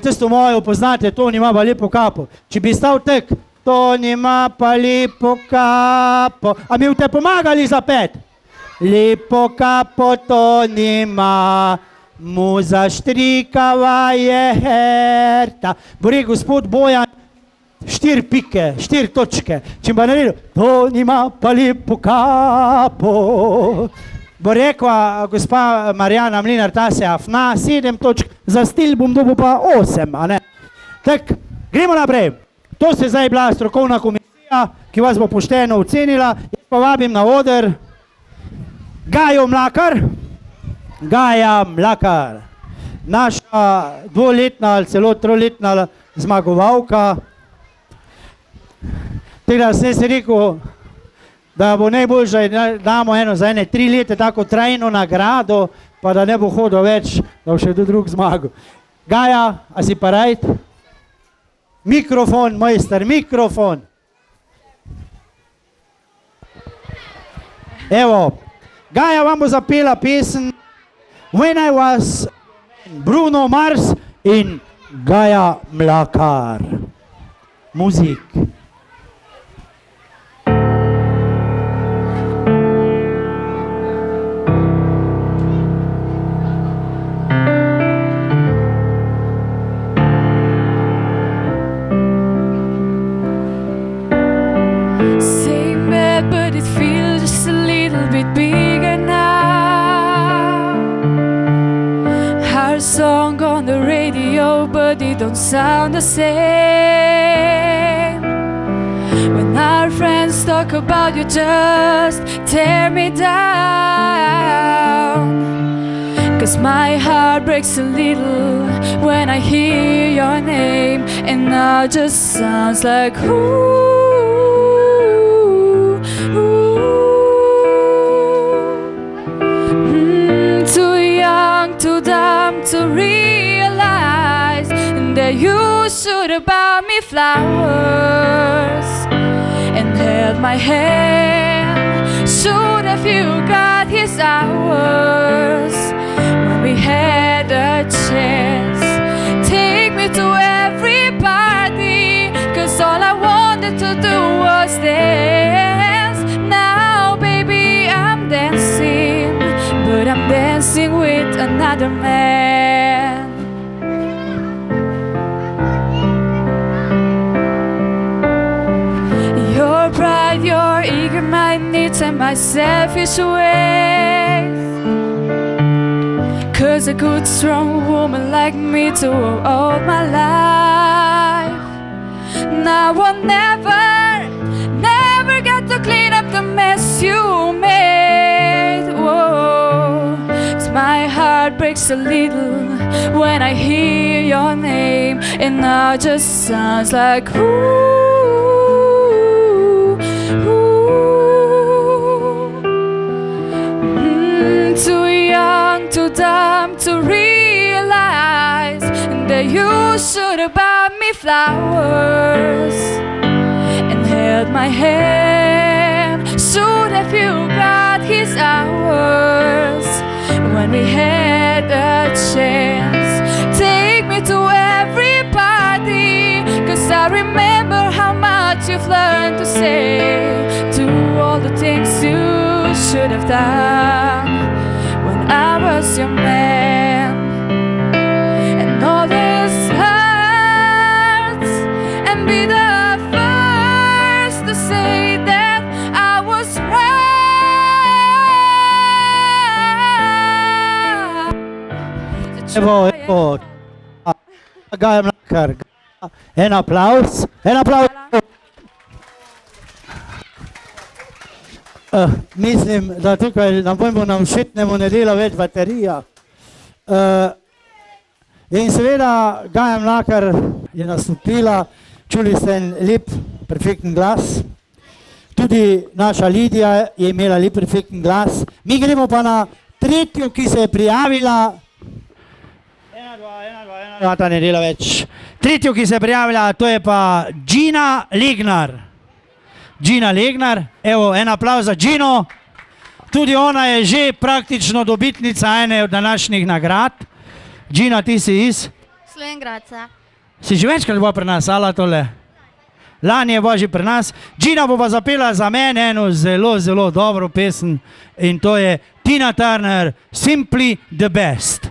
Speaker 2: tisto mojo poznate, Toni ima pa lepo kapo. Če bi stal tak, Toni ima pa lepo kapo, a mi boste pomagali zapet? Lepo kapo Toni ima, mu zaštrikava je herta. Bo rekel gospod Bojan, 4 pike, 4 točke. Če bi pa naredil, Toni ima pa lepo kapo. Bo rekla gospa Marjana Mlinar, ta se afna, 7 točk, za stil bom dobil pa 8, a ne? Tak, gremo naprej. To se zdaj bila strokovna komisija, ki vas bo pošteno ocenila. Jaz pa vabim na oder Gajo Mlakar. Gaja Mlakar, naša 2-letna ali celo 3-letna zmagovalka. Tega sem si rekel, da bo najboljše, da damo eno za 3 leta tako trajno nagrado, pa da ne bo hodil več, da bo še kdo drug zmagal. Gaja, a si pa rajt? Mikrofon, mojster, mikrofon. Evo, Gaja vam bo zapela pesem When I Was, Bruno Mars in Gaja Mlakar. Muzik.
Speaker 6: Same bed, but it feels just a little bit bigger now. Our song on the radio, but it don't sound the same. When our friends talk about you, just tear me down. 'Cause my heart breaks a little when I hear your name, and now just sounds like ooh. Too young, too dumb to realize that you should have bought me flowers and held my hand. Should have you got his hours when we had a chance. Take me to every another man. Your pride, your ego, my needs and my selfish ways. Cause a good strong woman like me to all my life. Now I'll never get to clean up the mess you made. Whoa, 'cause my heart breaks a little when I hear your name, and now it just sounds like ooh. Too young, too dumb to realize that you should have bought me flowers and held my hand. Should have you got his hours when we had a chance. Take me to every party, 'cause I remember how much you've learned to say. To all the things you should have done when I was your man. And all this hurts, and be the first to say that I was right.
Speaker 2: Evo, Gaja Mlakar, en aplaus, mislim, da tukaj na pojmu nam šitnemu ne dela več baterija. In seveda Gaja Mlakar je nastopila, čuli ste en lep, perfekten glas. Tudi naša Lidija je imela lep, perfekten glas. Mi gremo pa na tretjo, ki se je prijavila. Ta ne dela več. Tretjo, ki se je prijavila, to je pa Gina Legnar. Gina Legnar, evo, en aplauz za Gino. Tudi ona je že praktično dobitnica ene od današnjih nagrad. Gina, ti si iz?
Speaker 12: Slovenj Gradca.
Speaker 2: Si že večkrat bila pri nas, ala tole? Lani je bila že pri nas. Gina bo pa zapela za mene eno zelo, zelo dobro pesem in to je Tina Turner, Simply the Best.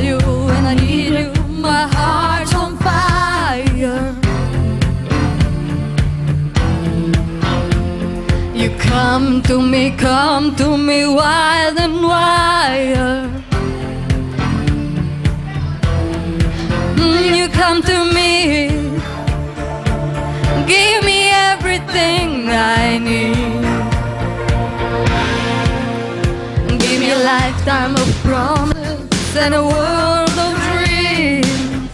Speaker 6: You and I need you, my heart's on fire. You come to me wild and wild. You come to me, give me everything I need. Give me a lifetime of promise and a world of dreams.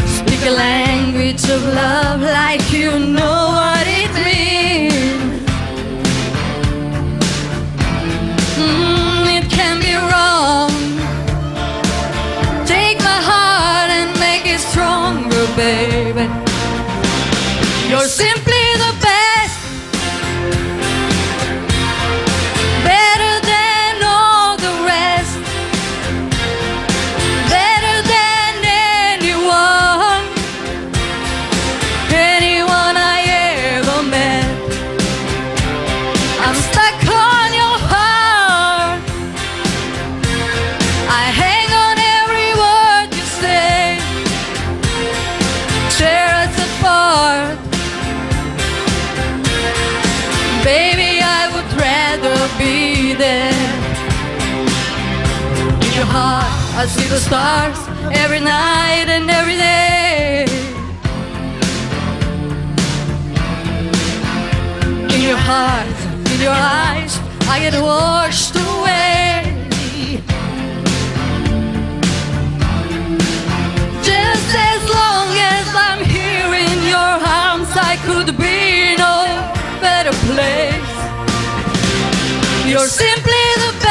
Speaker 6: Speak a language of love like you know what it means. It can be wrong. Take my heart and make it stronger, baby. You're simply the best. I see the stars every night and every day. In your heart, in your eyes, I get washed away. Just as long as I'm here in your arms, I could be no better place. You're simply the best.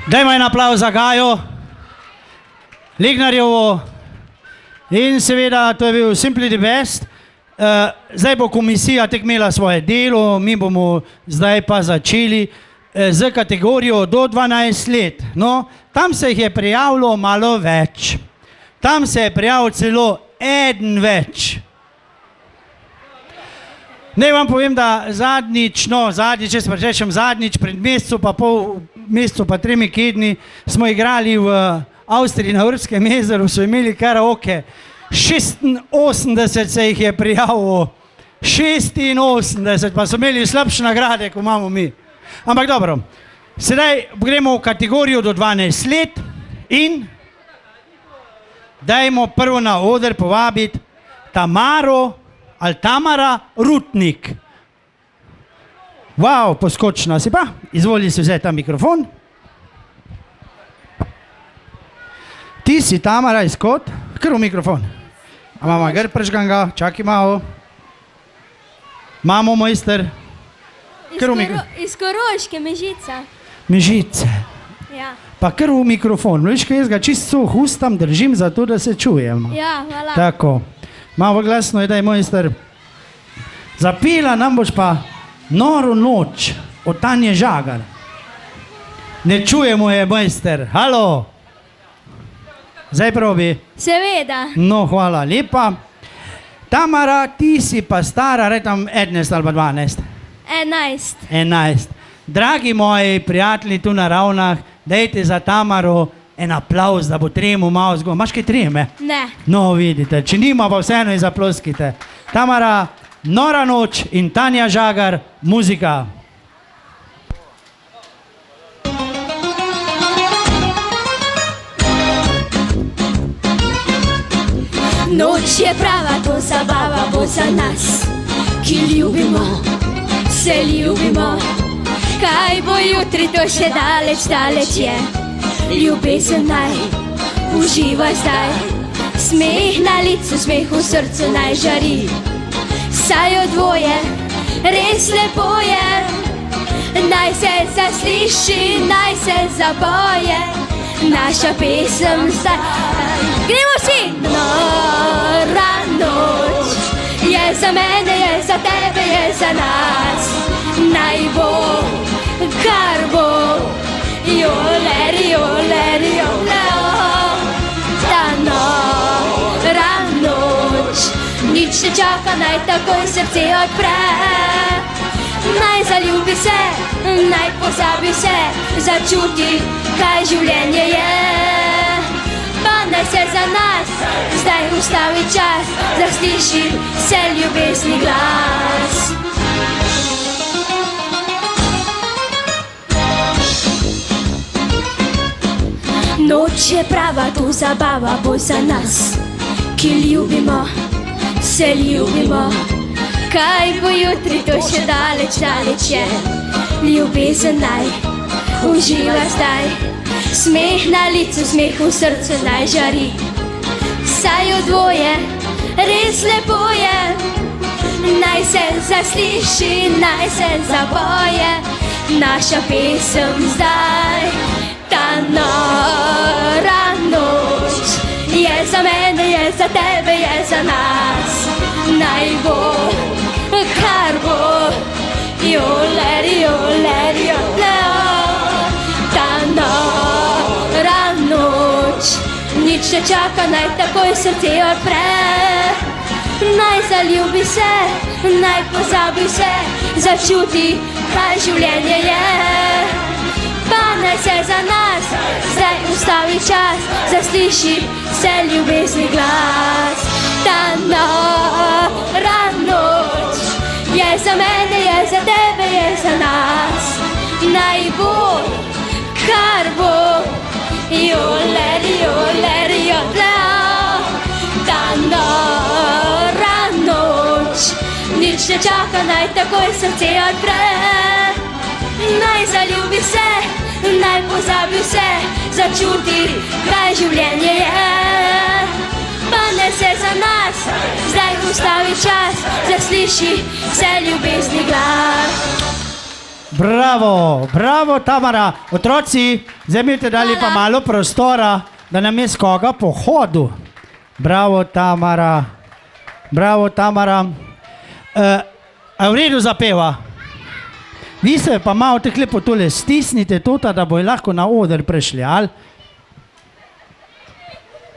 Speaker 2: Dajmo en aplavz za Gajo, Lignarjevo in seveda to je bil Simply the Best. Zdaj bo komisija tek imela svoje delo, mi bomo zdaj pa začeli z kategorijo do 12 let. No, tam se jih je prijavilo malo več. Tam se je prijavil celo eden več. Naj vam povem, da zadnjič, če se rečem zadnjič, pred mesecu pa 3 tedni smo igrali v Avstriji na Urskem jezeru, so imeli karaoke. 86 se jih je prijavilo, 86, pa so imeli slabše nagrade, kot imamo mi. Ampak dobro, sedaj gremo v kategorijo do 12 let in dajmo prvo na oder povabiti Tamara Rutnik. Wow, poskočna si pa, izvoli si vzeti ta mikrofon. Ti si Tamara izkot, kar v mikrofon. A mama gr pržgan ga, čakaj malo. Mamo mojster.
Speaker 12: Iz Koroške, Mežica.
Speaker 2: Mežice.
Speaker 12: Ja.
Speaker 2: Pa kar v mikrofon. Viš, kaj jaz ga čisto hustam držim, zato da se čujem.
Speaker 12: Ja, hvala.
Speaker 2: Tako. Malo glasno je, da je mojster. Zapela nam boš pa Noro noč od Tanje Žagar. Ne čujemo je, mojster. Halo. Zdaj probi.
Speaker 12: Seveda.
Speaker 2: No, hvala lepa. Tamara, ti si pa stara, tam 11 ali pa 12. 11. Dragi moji prijatelji tu na Ravnah, dajte za Tamaro en aplavz, da bo tremu malo zgod. Imaš kaj treme?
Speaker 12: Ne.
Speaker 2: No, vidite, če nima, pa vseeno ji zaploskite. Tamara, Nora noč in Tanja Žagar, muzika.
Speaker 14: Noč je prava, to zabava bo za nas, ki ljubimo, se ljubimo. Kaj bo jutri, to še daleč, daleč je. Ljubezen naj uživa zdaj. Smeh na licu, smeh v srcu naj žari. Saj od dvoje, res lepo je. Naj se zasliši, naj se zapoje naša pesem zdaj. Gremo vsi! Nora noč je za mene, je za tebe, je za nas. Naj bo, kar bo, joleri, joleri, joleri. Ta nora noč, nič ne čaka, naj takoj srce odpre. Naj zaljubi se, naj pozabi se, začuti, kaj življenje je. Pa naj se za nas zdaj ustavi čas, zasliši se ljubezni glas. Noč je prava, tu zabava bo za nas, ki ljubimo, se ljubimo. Kaj bo jutri, to še daleč, daleč je. Ljubezen naj uživa zdaj. Smeh na licu, smeh v srcu naj žari. Saj od dvoje, res lepo je. Naj se zasliši, naj se zapoje naša pesem zdaj. Ta nora noč je za mene, je za tebe, je za nas. Naj bo, kar bo, joleri, joleri, joleri. Ta nora noč, nič ne čaka, naj takoj srce odpre. Naj zaljubi se, naj pozabi se, začuti, kaj življenje je. Pa naj se za nas zdaj ustavi čas, zasliši se ljubezni glas. Ta nora noč je za mene, je za tebe, je za nas. Naj bo, kar bo, joleri, joleri, joleri. Ta nora noč, nič ne čaka, naj takoj srce odpre. Naj zaljubi se, naj pozabi se, začuti, kaj življenje je. Pa naj se za nas zdaj ustavi čas, zasliši se ljubezni glas.
Speaker 2: Bravo, bravo Tamara. Otroci, zdaj mi te dali pa malo prostora, da nam je s koga po hodu. Bravo Tamara. Bravo Tamara. A v redu zapeva? Vi se pa malo tekle po tole stisnite tota, da bojo lahko na oder prišli, ali?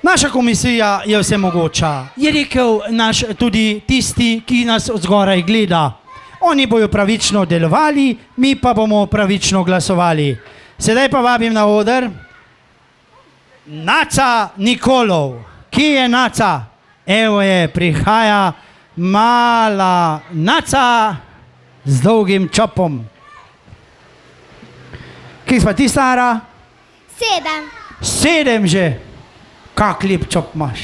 Speaker 2: Naša komisija je vse mogoča. Je rekel naš tudi tisti, ki nas od zgoraj gleda. Oni bojo pravično delovali, mi pa bomo pravično glasovali. Sedaj pa vabim na oder Naca Nikolov. Kje je Naca? Evo je, prihaja mala Naca z dolgim čopom. Kje pa ti stara? 7 že. Kak lep čop imaš.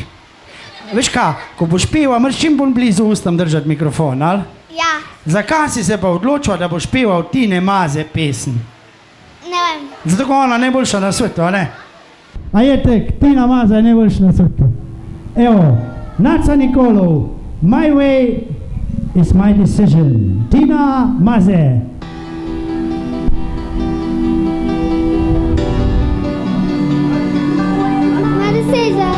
Speaker 2: Veš kaj, ko boš peval, moraš čim bolj blizu ustam držati mikrofon, ali?
Speaker 5: Ja,
Speaker 2: Zakaj si se pa odločila, da boš peval Tine Maze pesem?
Speaker 5: ne vem.
Speaker 2: Zato ko ona najboljša na svetu, a ne? A je tek, Tina Maze je najboljša na svetu. Evo, Naca Nikolov, My way is my decision. Tina Maze.
Speaker 5: My decision.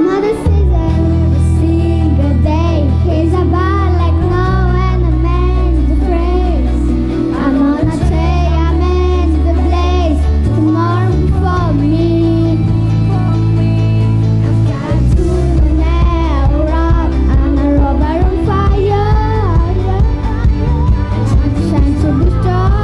Speaker 5: My decision. Every single day is about like no and a man's afraid. I'm on a train, I'm in the place. Tomorrow before me. I've got to nail rock. I'm a robber on fire. Shine to be strong.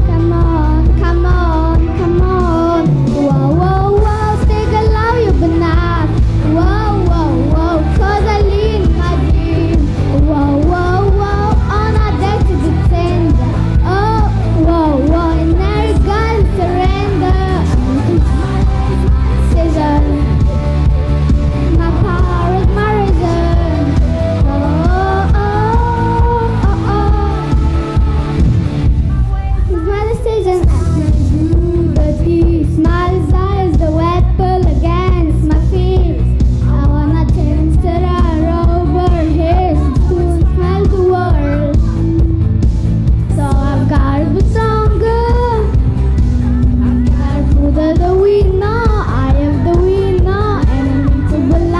Speaker 5: Come on, come on, come on. Whoa, whoa, whoa, stick a love you but not. Whoa, whoa, whoa, cause I lean my dream. Whoa, whoa, whoa, on a deck to the tender. Oh, whoa, whoa, and now you gotta surrender. Decision. My power is my reason. Oh, oh, oh, oh. It's my decision. Beauty. My desire is the weapon against my fears. I wanna change to the over here to smell the world. So I've gotta be stronger. I've gotta prove that the winner. I am the winner, and I need to believe.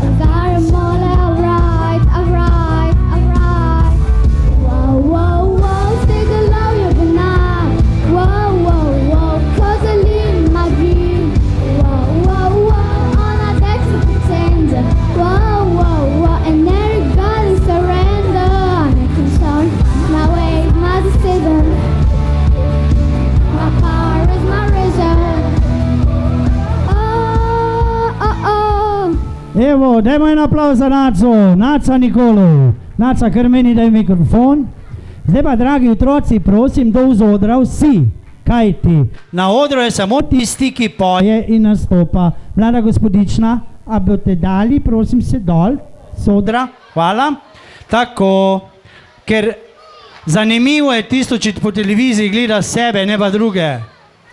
Speaker 5: I've got 'em all alright, alright, alright. Whoa, whoa, whoa, stick a love you but not. Whoa, whoa, whoa, cause I live my dream. Whoa, whoa, whoa, on a deck to pretender. Whoa, whoa, whoa, and there you gotta surrender. I'm making sure my way is my decision. My power is my reason. Oh, oh, oh.
Speaker 2: Evo, dajmo en aplauz za Naco, Naca Nikolov. Naca, kar meni daj mikrofon. Zdaj pa, dragi otroci, prosim, do vzodra vsi. Kaj ti? Na odru je samo tisti, ki poje in nastopa. Mlada gospodična, a boste dali, prosim, se dol, z odra. Hvala. Tako, ker zanimivo je tisto, če po televiziji gleda sebe, ne pa druge.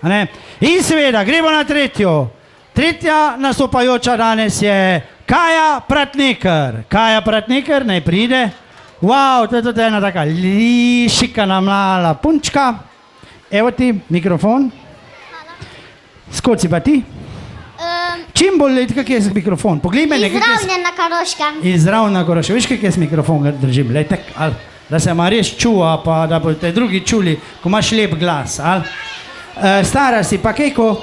Speaker 2: A ne? In seveda, gremo na tretjo. Tretja nastopajoča danes je Kaja Pratnikar. Kaja Pratnikar, naj pride. Wow, to je tudi ena taka lišikana mlada punčka. Evo ti, mikrofon. Skoci pa ti. Čim bolj let, kak je mikrofon? Poglej me,
Speaker 5: Izravnjen na Koroškem.
Speaker 2: Izravno na Koroškem. Veš, kak je mikrofon, ga držim? Lej, tak, ali, da se ima res čuva, pa da boste drugi čuli, ko imaš lep glas. Ali. Stara si pa kejko?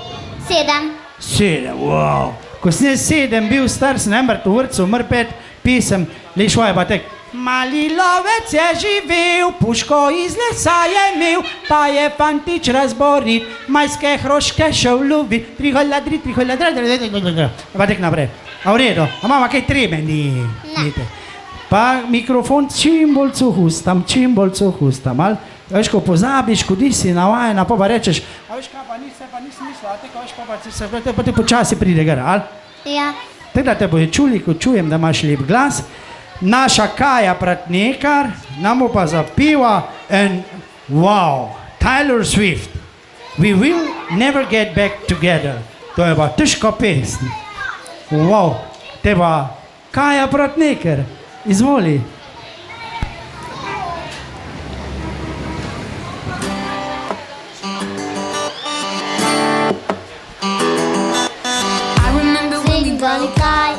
Speaker 2: 7, wow. Ko sem 7 bil star, sem namreč v vrtcu, mrpet, pisem, lišva je pa tek. Mali lovec je živel, puško iz lesa je imel, pa je fantič razborit, majske hroške šel lovit, triholadri, pa tek naprej. A v redu, a mama kaj treme ni? Pa mikrofon čim bolj cuhustam, ali? Veš, ko pozabiš, kodi si navajena, pa rečeš, a veš kaj, pa nisem mislila, teko veš, pa te počasi pride gara, ali?
Speaker 5: Ja.
Speaker 2: Tako da te bojo čuli, ko čujem, da imaš lep glas. Naša Kaja Pratnikar nam bo pa zapeva en wow, Taylor Swift. We will never get back together. To je pa težka pesem. Wow, te pa Kaja Pratneker, izvoli.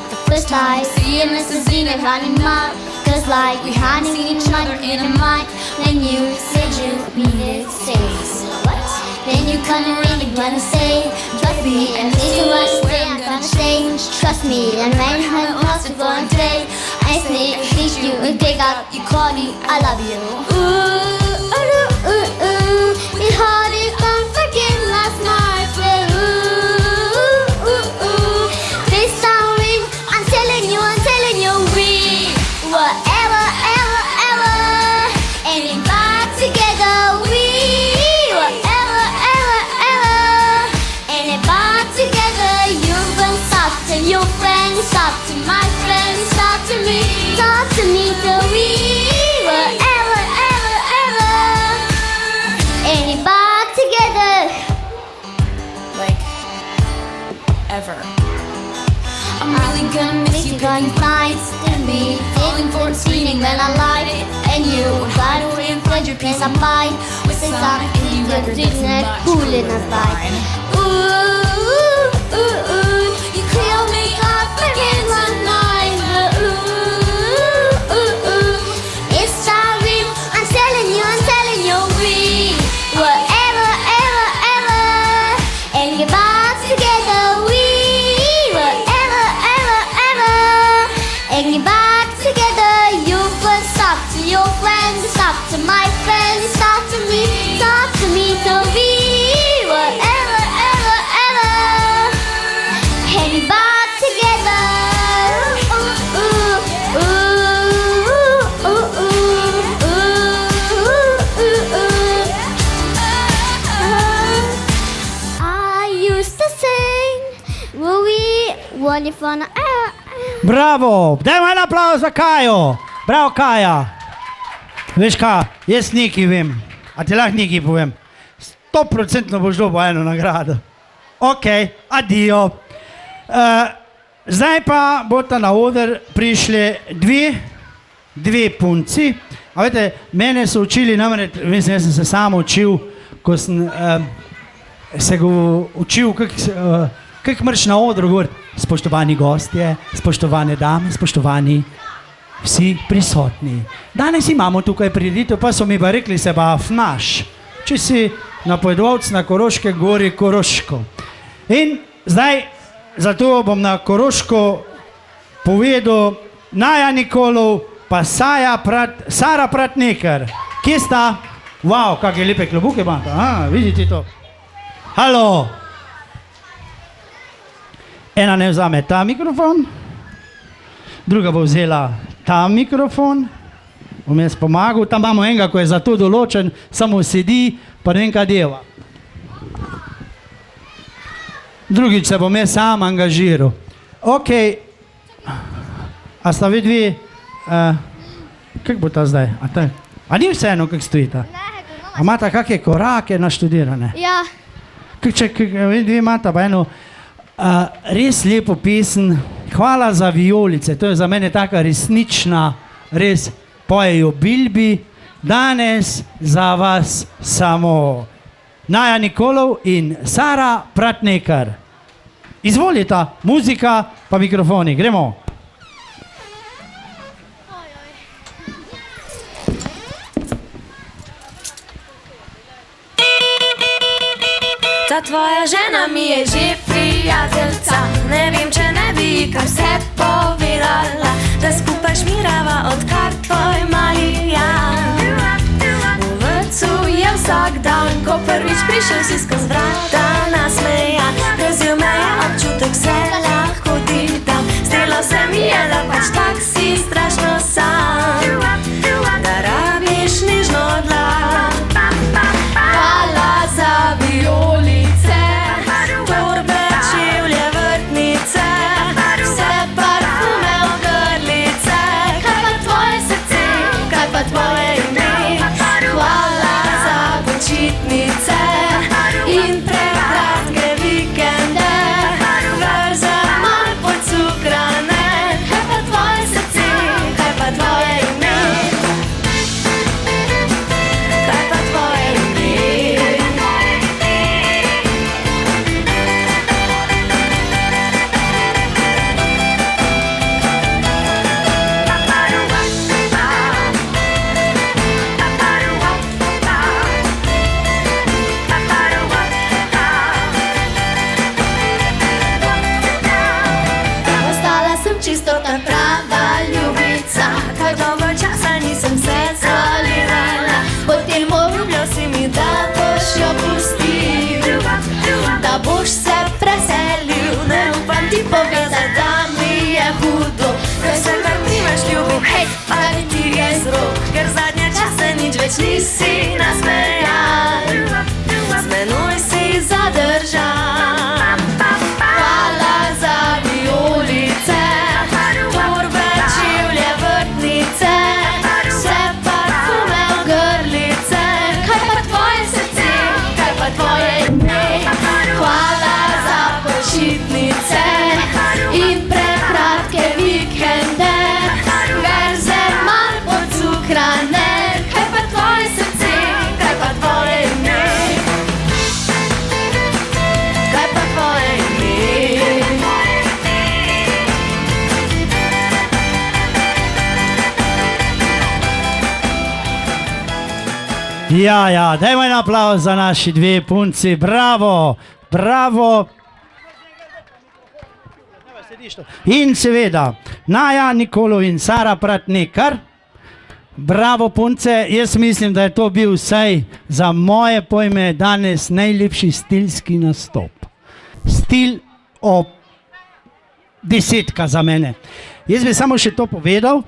Speaker 5: The first time seeing us as in a running mile, cause like we hadn't each other in a mind. When you said you needed space, what? Then you couldn't really wanna say, trust me, and this is what I say, I'm gonna say, trust me, and when I want to go and play, I say, I teach you, and dig up, you call me, I love you. Ooh, ooh, ooh, ooh, it's hard to come forget last night, but ooh, ooh, ooh, this time I'm telling you, we whatever, ever, ever, and in back together, we whatever, ever, ever, and in back together, you've been soft to your friends, soft to my friends, soft to me, so we whatever, ever, ever, and in back together,
Speaker 6: like ever. I'm really gonna miss you, got your nights and me falling for a screening when I lied. And you got away and fled your piece of mind with the song indie record isn't cool in a line. Ooh, ooh, ooh, you clear me up again one night. Ooh, ooh, ooh, it's sorry, I'm telling you, we whatever, ever, ever, and get back together, we whatever, ever, ever, and get back together. You put stop to your friends, stop to my friends, stop to me, so we whatever, ever, ever, and get back together. Ooh, ooh, ooh, ooh, ooh, ooh, ooh, ooh. I used to sing, well, we want you for
Speaker 2: Bravo, dajmo en aplauz za Kajo. Bravo, Kaja. Veš kaj, jaz nekaj vem, a ti lahko nekaj povem. 100% boš dobil eno nagrado. Ok, adijo. Zdaj pa bosta na oder prišli dve punci. A vete, mene so učili, namreč, mislim, jaz sem se sam učil, ko sem se go učil, kako moraš na odru govoriti. Spoštovani gostje, spoštovane dame, spoštovani vsi prisotni. Danes imamo tukaj prireditev, pa so mi pa rekli, se pa fnaš, če si napovedovalc na Koroške gori Koroško. In zdaj, zato bom na Koroško povedal Naja Nikolov, pa Sara Pratneker. Kje sta? Wow, kakšne lepe klobuke imate. Vidite to? Halo. Ena ne vzame ta mikrofon, druga bo vzela ta mikrofon, bom jaz pomagal, tam imamo enega, ko je za to določen, samo sedi, pa ne vem kaj deva. Drugič se bom jaz sam angažiral. Ok, a sta vi dve, kako bo ta zdaj? A ni vseeno, kako stojita? A imata kakšne korake naštudirane?
Speaker 5: Ja.
Speaker 2: Če vi dve imata pa eno res lepo pesem, Hvala za vijolice, to je za mene taka resnična, res pojejo Bilbi, danes za vas samo Naja Nikolov in Sara Pratneker. Izvolita, muzika pa mikrofoni, gremo.
Speaker 6: Ta tvoja žena mi je že prijateljca, ne vem, če ne bi kar vse povedala, da skupaj šmirava, odkar tvoj mali Jan. V vrtcu je vsak dan, ko prvič prišel si skozi vrata nasmejan, razil me je občutek, vse lahko ti dam, zdelo se mi je, da pač tak si strašno sam, da rabiš nežno dlan. Hvala za vijolice, torbe, čevlje, vrtnice, vse parfume, ogrlice, kaj pa tvoje srce, kaj pa tvoje ime. Hvala za počitnice in prekratke vikende, vrzel moj pocuk. več nisi nasmejan, z menoj si zadržan. Hvala za vijolice, torbe, čevlje, vrtnice, vse parfume v grlice. Kaj pa tvoje srce, kaj pa tvoje ime? Hvala za počitnice in prekratke vikende, verze manj podcukrane. Kaj pa tvoje srce, kaj pa tvoje ime? Kaj pa tvoje ime?
Speaker 2: Ja, dajmo en aplavz za naši dve punci, bravo, bravo. In seveda, Naja Nikolov in Sara Pratnikar, bravo punce, jaz mislim, da je to bil vsaj za moje pojme danes najlepši stilski nastop. Stil o desetka za mene. Jaz bi samo še to povedal,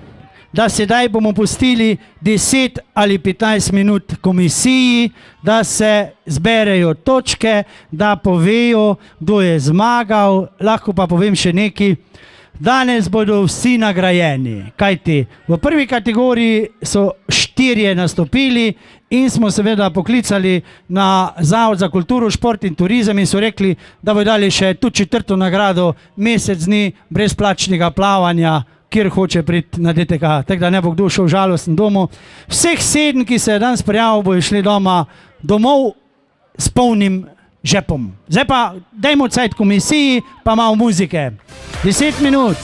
Speaker 2: da sedaj bomo pustili 10 ali 15 minut komisiji, da se zberejo točke, da povejo, kdo je zmagal. Lahko pa povem še nekaj. Danes bodo vsi nagrajeni, kajti v prvi kategoriji so 4 nastopili in smo seveda poklicali na Zavod za kulturo, šport in turizem in so rekli, da bodo dali še tu 4. nagrado, mesec dni brezplačnega plavanja, kjer hoče priti na DTK, tako da ne bo kdo šel žalosten domov. Vseh 7, ki se je danes prijavil, bojo šli domov s polnim žepom. Zdaj pa dajmo cajt komisiji, pa malo muzike. 10 minut.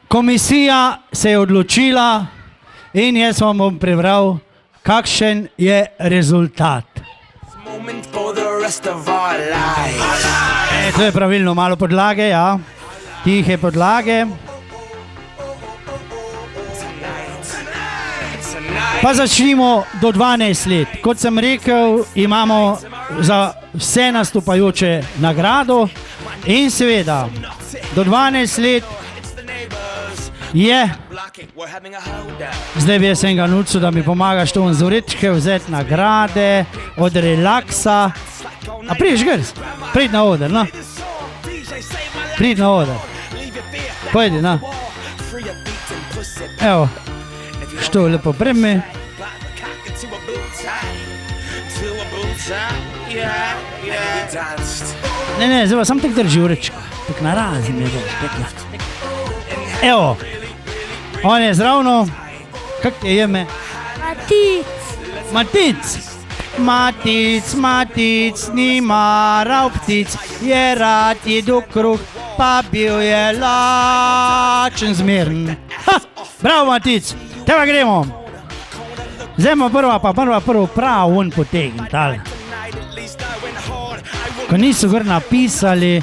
Speaker 2: Komisija se je odločila in jaz vam bom prebral, kakšen je rezultat. To je pravilno, malo podlage, ja. Tihe podlage. Pa začnimo do 12 let. Kot sem rekel, imamo za vse nastopajoče nagrado in seveda do 12 let je, zdaj bi jaz enega nucu, da mi pomagaš to z vrečke vzeti nagrade, od relaksa. A prideš grz? Prid na oder, no. Prid na oder. Pojdi, no. Evo, što lepo premi. Ne, zdaj pa sam tek drži vrečko. Tak narazim je to. Evo. On je zravno, kak je ime? Matic. Matic, ni maral ptic, je rad jedu kruh, pa bil je lačen zmeren. Bravo Matic, teba gremo. Zdaj ima prvo prav on potegniti, ali? Ko niso gor napisali,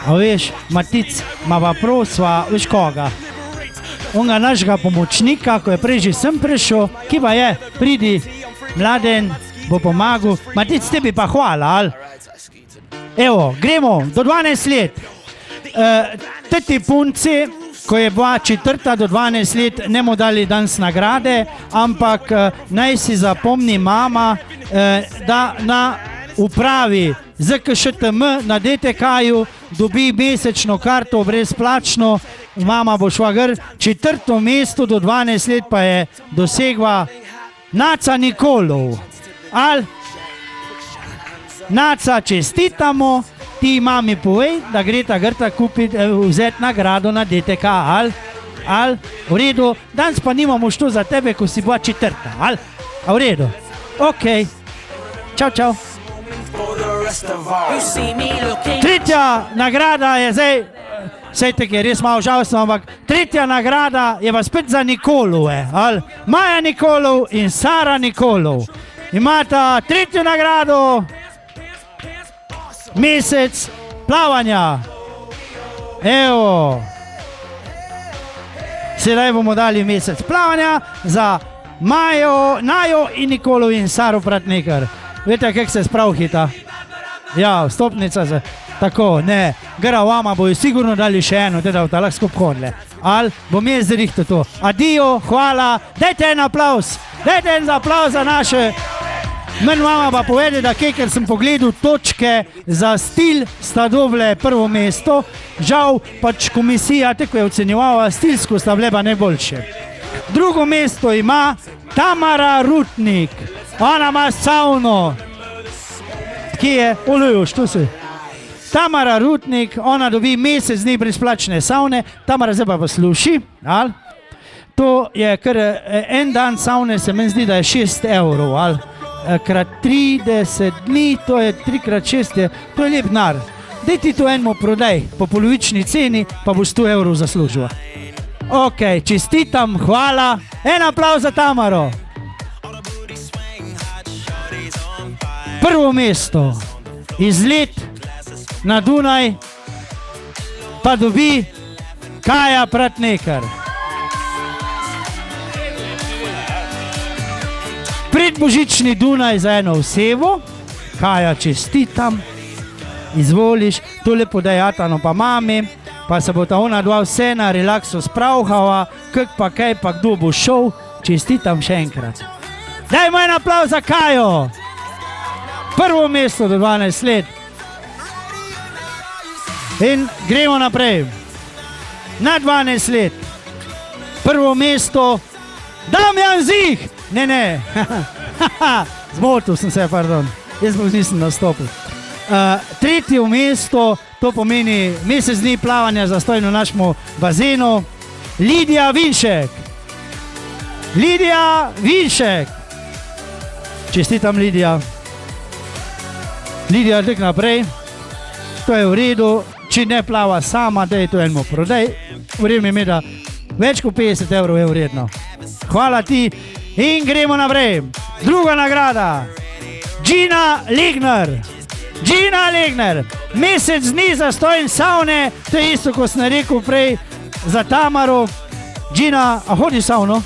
Speaker 2: a veš, Matic, ma pa prosva, veš koga? Onga našega pomočnika, ko je prej že sem prišel, ki pa je, pridi, Mladen, bo pomagal. Matic, tebi pa hvala, ali? Evo, gremo, do 12 let. Teti punci, ko je bila 4. do 12 let, ne mu dali danes nagrade, ampak naj si zapomni mama, da na upravi ZKŠTM na DTK-ju dobi mesečno karto brezplačno, mama bo šla gor, 4. mesto do 12 let pa je dosegla Naca Nikolov. Ali? Naca, čestitamo, ti mami povej, da gre ta grta kupiti, vzeti nagrado na DTK, ali? V redu, danes pa nimamo što za tebe, ko si bila 4. ali? A v redu? Ok. Čau. Tretja nagrada je zdaj, sejte, ki je res malo žalostno, ampak tretja nagrada je pa spet za Nikolove, ali? Maja Nikolov in Sara Nikolov imata tretjo nagrado, mesec plavanja. Evo, sedaj bomo dali mesec plavanja za Najo in Nikolov in Saro Pratnikar. Veste, kak se sprav hita? Ja, vstopnica se. Tako, ne, gara vama bojo sigurno dali še eno, da bodo lahko skupaj hodile. Ali bom jaz zrihtal to. Adijo, hvala, dajte en aplauz za naše. Meni mama pa povede, da ker sem pogledal točke za stil, sta dobile prvo mesto. Žal pač komisija, tako je ocenjevala, stilsko sta bile pa najboljše. Drugo mesto ima Tamara Rutnik. Ona ima savno. Kje je? Olujoš, tu si. Tamara Rutnik, ona dobi mesec dni brezplačne savne. Tamara zdaj pa posluši. Ali? To je kar en dan savne, se meni zdi, da je 6 evrov. Ali? Krat 30 dni, to je 3x6, to je lep denar. Daj ti to enemu prodaj po polovični ceni, pa boš 100 evrov zaslužila. Ok, čestitam, hvala. En aplauz za Tamaro. Prvo mesto, izlet na Dunaj, pa dobi Kaja Pratnekar. Predbožični Dunaj za eno osebo, Kaja, čestitam, izvoliš, tole podajatano pa mami, pa se bo ta ona dva vse na relaksu spravhala, kak pa kaj pa kdo bo šel, čestitam še enkrat. Dajmo en aplauz za Kajo. Prvo mesto do 12 let. In gremo naprej. Na 12 let. Prvo mesto Damjan Zih. Ne. Zmotil sem se, pardon. Jaz bom nisem nastopil. Tretje mesto, to pomeni mesec dni plavanja zastojno v našemu bazenu. Lidija Vinšek. Čestitam, Lidija. Lidija, tek naprej. To je v redu. Če ne plava sama, da je to enemu prodaj. Vreme mi, da več kot 50 evrov je vredno. Hvala ti. In gremo naprej. Druga nagrada. Gina Legner. Mesec dni zastojn savne. To je isto, kot sem rekel prej za Tamaro. Gina, a hodi savno?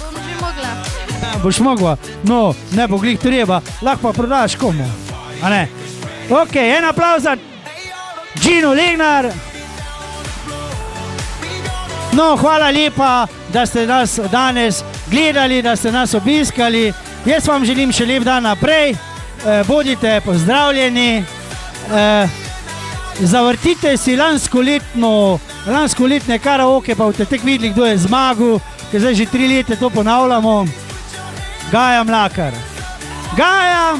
Speaker 4: Bom že mogla.
Speaker 2: Boš mogla? No, ne bo glih treba. Lahko pa prodaš komu. A ne? Ok, en aplauz za Gino Legner. No, hvala lepa, da ste nas danes gledali, da ste nas obiskali. Jaz vam želim še lep dan naprej. Bodite pozdravljeni. Zavrtite si lanskoletne karaoke, pa boste tek videli, kdo je zmagal, ker zdaj že 3 leta to ponavljamo. Gaja Mlakar. Gaja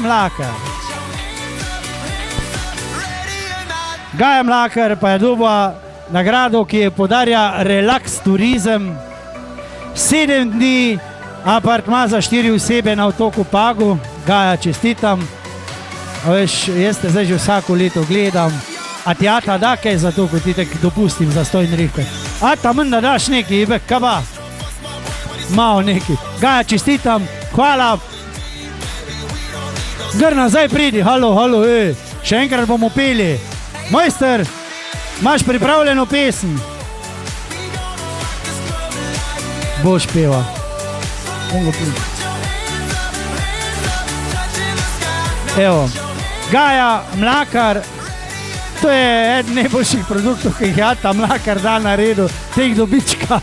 Speaker 2: Mlakar pa je dobila nagrado, ki je podarja Relax Turizem. 7 dni apartma za 4 osebe na otoku Pagu. Gaja, čestitam. Veš, jaz te zdaj že vsako leto gledam. A ti ata da kaj za to, ko ti tek dopustim za stojn rihtek? Ata menda daš neki, ibek, kaba? Malo neki. Gaja, čestitam. Hvala. Gr nazaj pridi, halo, še enkrat bomo peli. Mojster, imaš pripravljeno pesem? Boš peva. Evo, Gaja Mlakar, to je eden najboljših produktov, ki jih Ata Mlakar da na redu, teh dobička.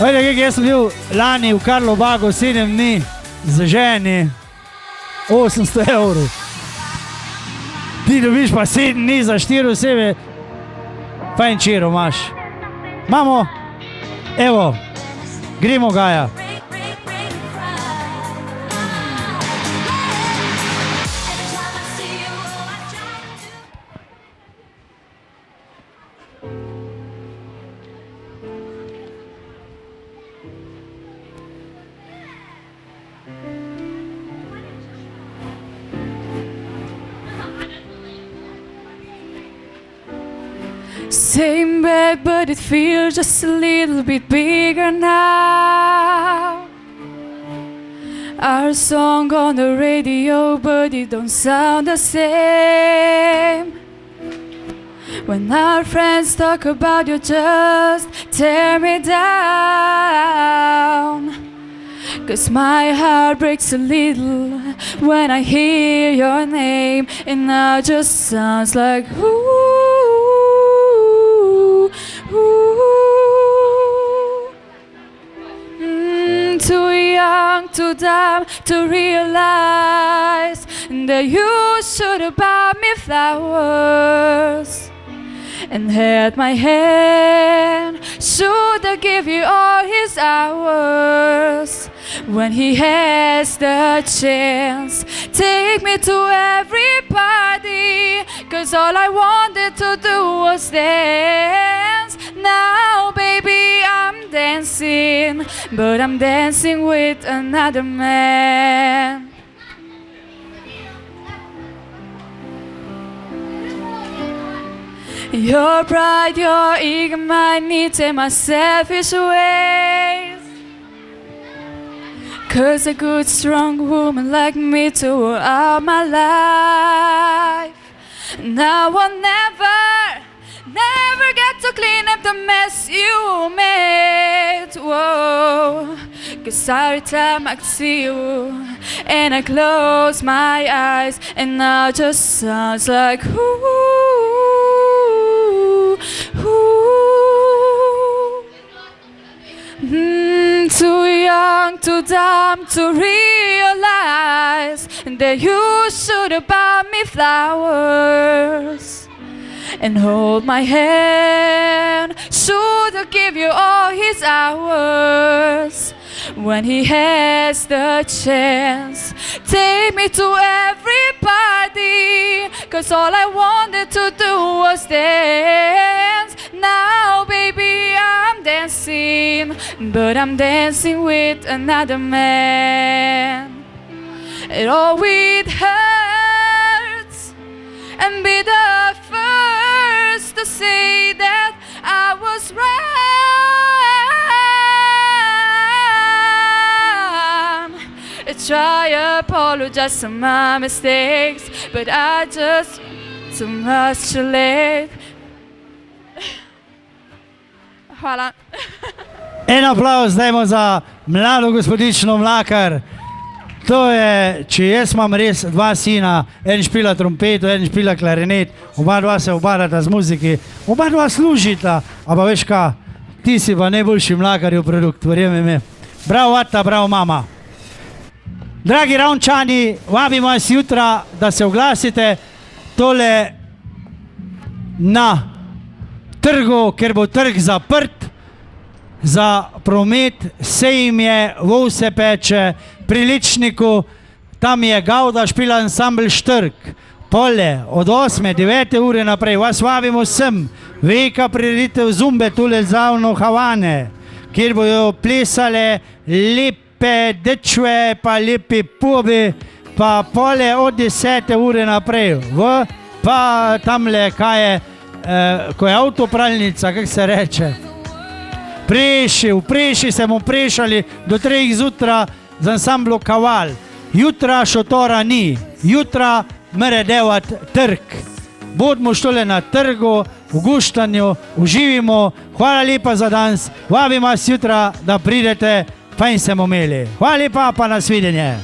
Speaker 2: Vajde, jaz sem bil lani v Karlobagu 7 dni z ženi, 800 evrov. Ti dobiš pa 7 dni za 4 osebe, fajn čero imaš. Imamo, evo, gremo Gaja.
Speaker 6: Same bed, but it feels just a little bit bigger now. Our song on the radio, but it don't sound the same. When our friends talk about you, just tear me down. 'Cause my heart breaks a little when I hear your name, and now it just sounds like ooh, ooh. Too young, too dumb to realize that you should have bought me flowers and held my hand. Should I give you all his hours when he has the chance? Take me to every party, 'cause all I wanted to do was dance. Now baby I'm dancing, but I'm dancing with another man. Your pride, your ego, my needs and my selfish ways. 'Cause a good strong woman like me throughout my life. Now I'll never get to clean up the mess you made. Whoa. 'Cause every time I see you and I close my eyes, and now it just sounds like ooh, ooh. Too young, too dumb to realize that you should have bought me flowers and hold my hand. Should I give you all his hours when he has the chance? Take me to every party, 'cause all I wanted to do was dance. Now baby I'm dancing, but I'm dancing with another man. It always hurts and be the first to say that I was wrong. I try to apologize for my mistakes, but I just too much too late. Hvala.
Speaker 2: En aplauz dajmo za mlado gospodično Mlakar. To je, če jaz imam res dva sina, en špila trompeto, en špila klarinet, oba dva se obadata z muziki, oba dva služita, ampak veš kaj, ti si pa najboljši Mlakarjev produkt, verjemi mi. Bravo ata, bravo mama. Dragi Ravnčani, vabimo vas jutra, da se oglasite tole na trgu, ker bo trg zaprt za promet, sejem je, vol se peče, pri Ličniku, tam je Gauda špila ansambl Štrk. Pole, od 8. 9. ure naprej, vas vabimo sem, velika prireditev Zumbe tule zavno Havane, kjer bojo plesale lepe dečve, pa lepi pubi, pa pole od 10. ure naprej, pa tamle, kaj je, ko je avtopralnica, kako se reče, v Preši se bomo prešali do 3 zjutra z ansamblo Kaval. Jutra šotora ni, jutra mora delat trg. Bodimo štole na trgu, v Guštanju, uživimo. Hvala lepa za danes, vabim vas jutra, da pridete, fajn se bomo imeli. Hvala lepa, pa nasvidenje.